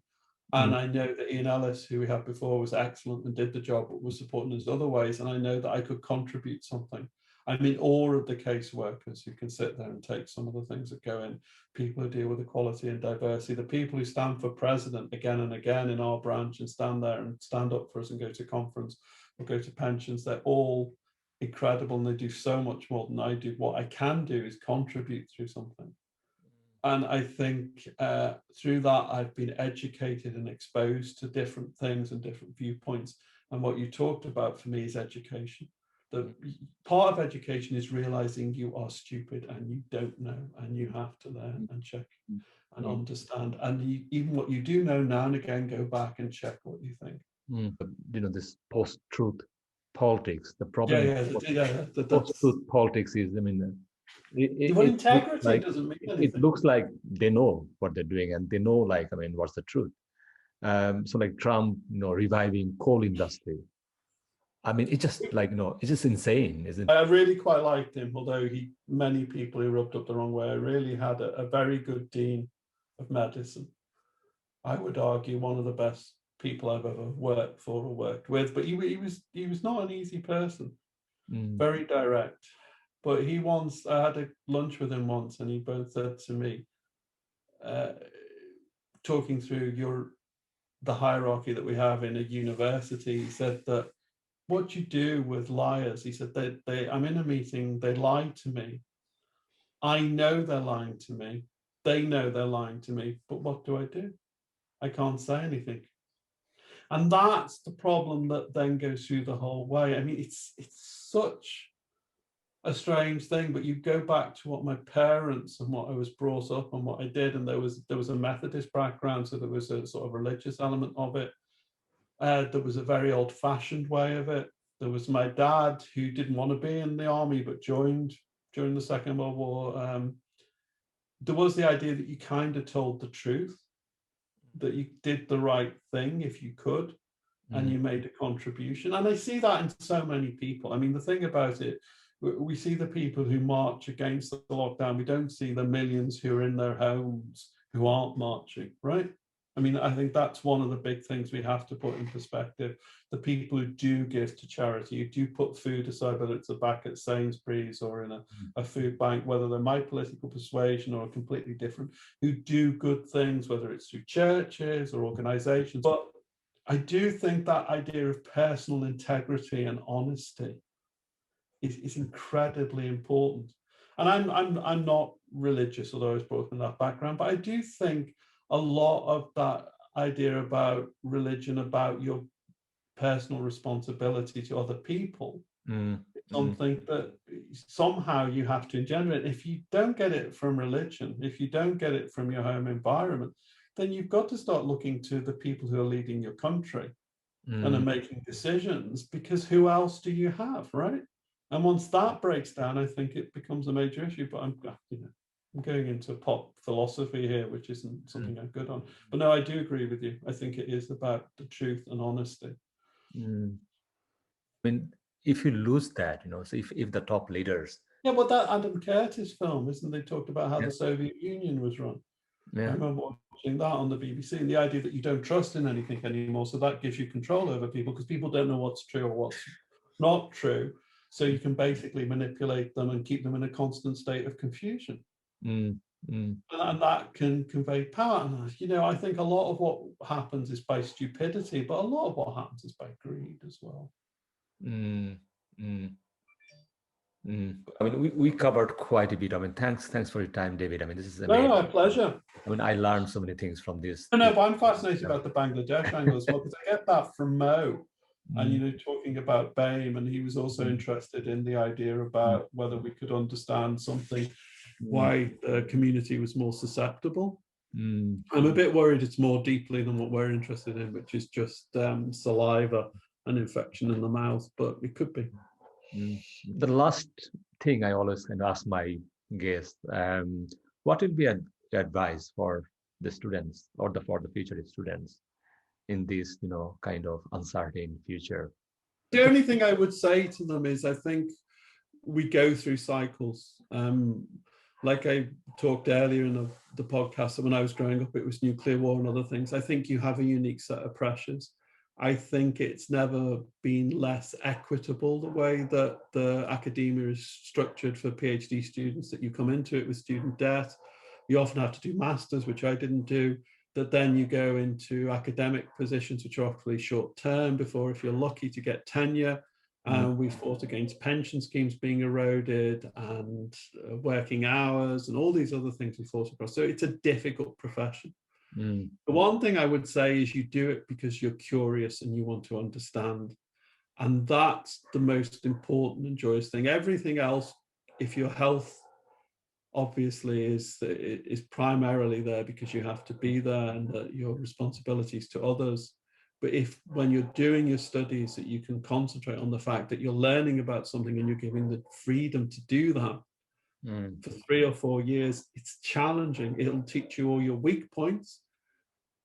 And I know that Ian Ellis, who we had before, was excellent and did the job, but was supporting us other ways. And I know that I could contribute something. I'm in awe of the caseworkers who can sit there and take some of the things that go in, people who deal with equality and diversity, the people who stand for president again and again in our branch and stand there and stand up for us and go to conference or go to pensions. They're all incredible and they do so much more than I do. What I can do is contribute through something. And I think through that, I've been educated and exposed to different things and different viewpoints. And what you talked about for me is education. The part of education is realizing you are stupid and you don't know, and you have to learn and check and understand. And even what you do know, now and again, go back and check what you think. This post-truth politics, the problem That's post-truth politics is, integrity like, doesn't mean it anything. looks like they know what they're doing and they know, like, what's the truth. So like Trump, reviving coal industry. It's just like, it's just insane, isn't it? I really quite liked him, although many people who rubbed up the wrong way. I really had a very good dean of medicine. I would argue one of the best people I've ever worked for or worked with, but he was not an easy person, very direct. But I had a lunch with him once, and he both said to me, talking through the hierarchy that we have in a university, he said that what you do with liars, he said, I'm in a meeting, they lie to me. I know they're lying to me. They know they're lying to me, but what do? I can't say anything. And that's the problem that then goes through the whole way. It's such a strange thing, but you go back to what my parents and what I was brought up and what I did, and there was a Methodist background, so there was a sort of religious element of it. There was a very old-fashioned way of it. There was my dad, who didn't want to be in the army but joined during the Second World War. There was the idea that you kind of told the truth, that you did the right thing if you could, and you made a contribution. And I see that in so many people. The thing about it, we see the people who march against the lockdown. We don't see the millions who are in their homes who aren't marching, right? I think that's one of the big things we have to put in perspective. The people who do give to charity, who do put food aside, whether it's back at Sainsbury's or in a food bank, whether they're my political persuasion or completely different, who do good things, whether it's through churches or organizations. But I do think that idea of personal integrity and honesty is incredibly important. And I'm not religious, although I was brought up in that background, but I do think a lot of that idea about religion, about your personal responsibility to other people, something that somehow you have to engender it. If you don't get it from religion, if you don't get it from your home environment, then you've got to start looking to the people who are leading your country and are making decisions, because who else do you have, right? And once that breaks down, I think it becomes a major issue. But I'm going into pop philosophy here, which isn't something I'm good on. But no, I do agree with you. I think it is about the truth and honesty. If you lose that, so if the top leaders. Yeah, well, that Adam Curtis film, isn't they talked about how the Soviet Union was run? Yeah. I remember watching that on the BBC, and the idea that you don't trust in anything anymore. So that gives you control over people, because people don't know what's true or what's not true. So you can basically manipulate them and keep them in a constant state of confusion. And that can convey power. And, you know, I think a lot of what happens is by stupidity, but a lot of what happens is by greed as well. I mean, we covered quite a bit. I mean, thanks for your time, David. I mean, this is amazing. No, my pleasure. I mean, I learned so many things from this. No, but I'm fascinated about the Bangladesh angle as well, because I get that from Mo. And, you know, talking about BAME, and he was also interested in the idea about whether we could understand something, why the community was more susceptible. I'm a bit worried it's more deeply than what we're interested in, which is just saliva and infection in the mouth, but it could be. The last thing I always kind of ask my guests, what would be advice for the students or for the future students in this, you know, kind of uncertain future? The only thing I would say to them is I think we go through cycles. Like I talked earlier in the podcast, that when I was growing up, it was nuclear war and other things. I think you have a unique set of pressures. I think it's never been less equitable the way that the academia is structured for PhD students, that you come into it with student debt. You often have to do masters, which I didn't do, that then you go into academic positions, which are awfully short term before, if you're lucky, to get tenure. We fought against pension schemes being eroded and working hours and all these other things we fought across. So it's a difficult profession. The one thing I would say is you do it because you're curious and you want to understand. And that's the most important and joyous thing. Everything else, if your health obviously is primarily there because you have to be there and that your responsibilities to others. But if when you're doing your studies that you can concentrate on the fact that you're learning about something and you're giving the freedom to do that for 3 or 4 years, it's challenging. It'll teach you all your weak points,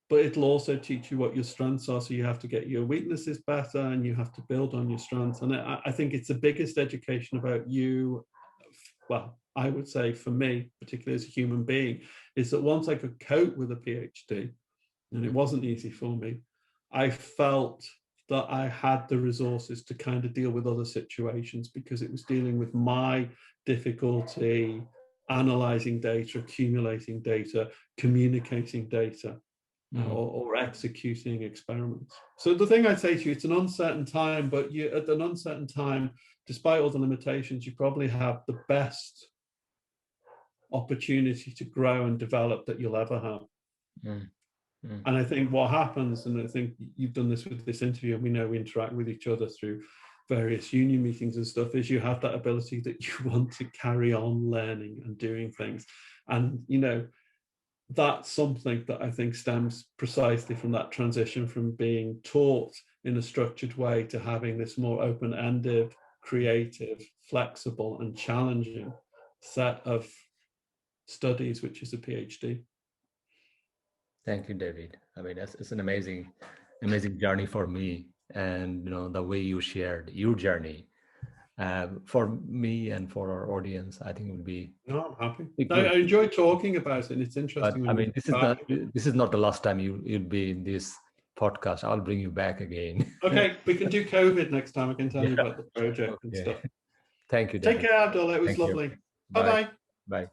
but it'll also teach you what your strengths are. So you have to get your weaknesses better and you have to build on your strengths. And I think it's the biggest education about you. Well, I would say for me, particularly as a human being, is that once I could cope with a PhD, and it wasn't easy for me, I felt that I had the resources to kind of deal with other situations because it was dealing with my difficulty, analyzing data, accumulating data, communicating data, or executing experiments. So the thing I'd say to you, it's an uncertain time, but you at an uncertain time, despite all the limitations, you probably have the best opportunity to grow and develop that you'll ever have. And I think what happens, and I think you've done this with this interview, and we know we interact with each other through various union meetings and stuff, is you have that ability that you want to carry on learning and doing things. And, you know, that's something that I think stems precisely from that transition from being taught in a structured way to having this more open-ended, creative, flexible, and challenging set of studies, which is a PhD. Thank you, David. I mean, it's an amazing journey for me, and you know the way you shared your journey for me and for our audience. I think it would be. No, I'm happy. I enjoy talking about it, and it's interesting. But, I mean, this is not the last time you'll be in this podcast. I'll bring you back again. Okay, we can do COVID next time. I can tell you about the project and stuff. Thank you, David. Take care, Abdullah. It was lovely. Bye-bye. Bye.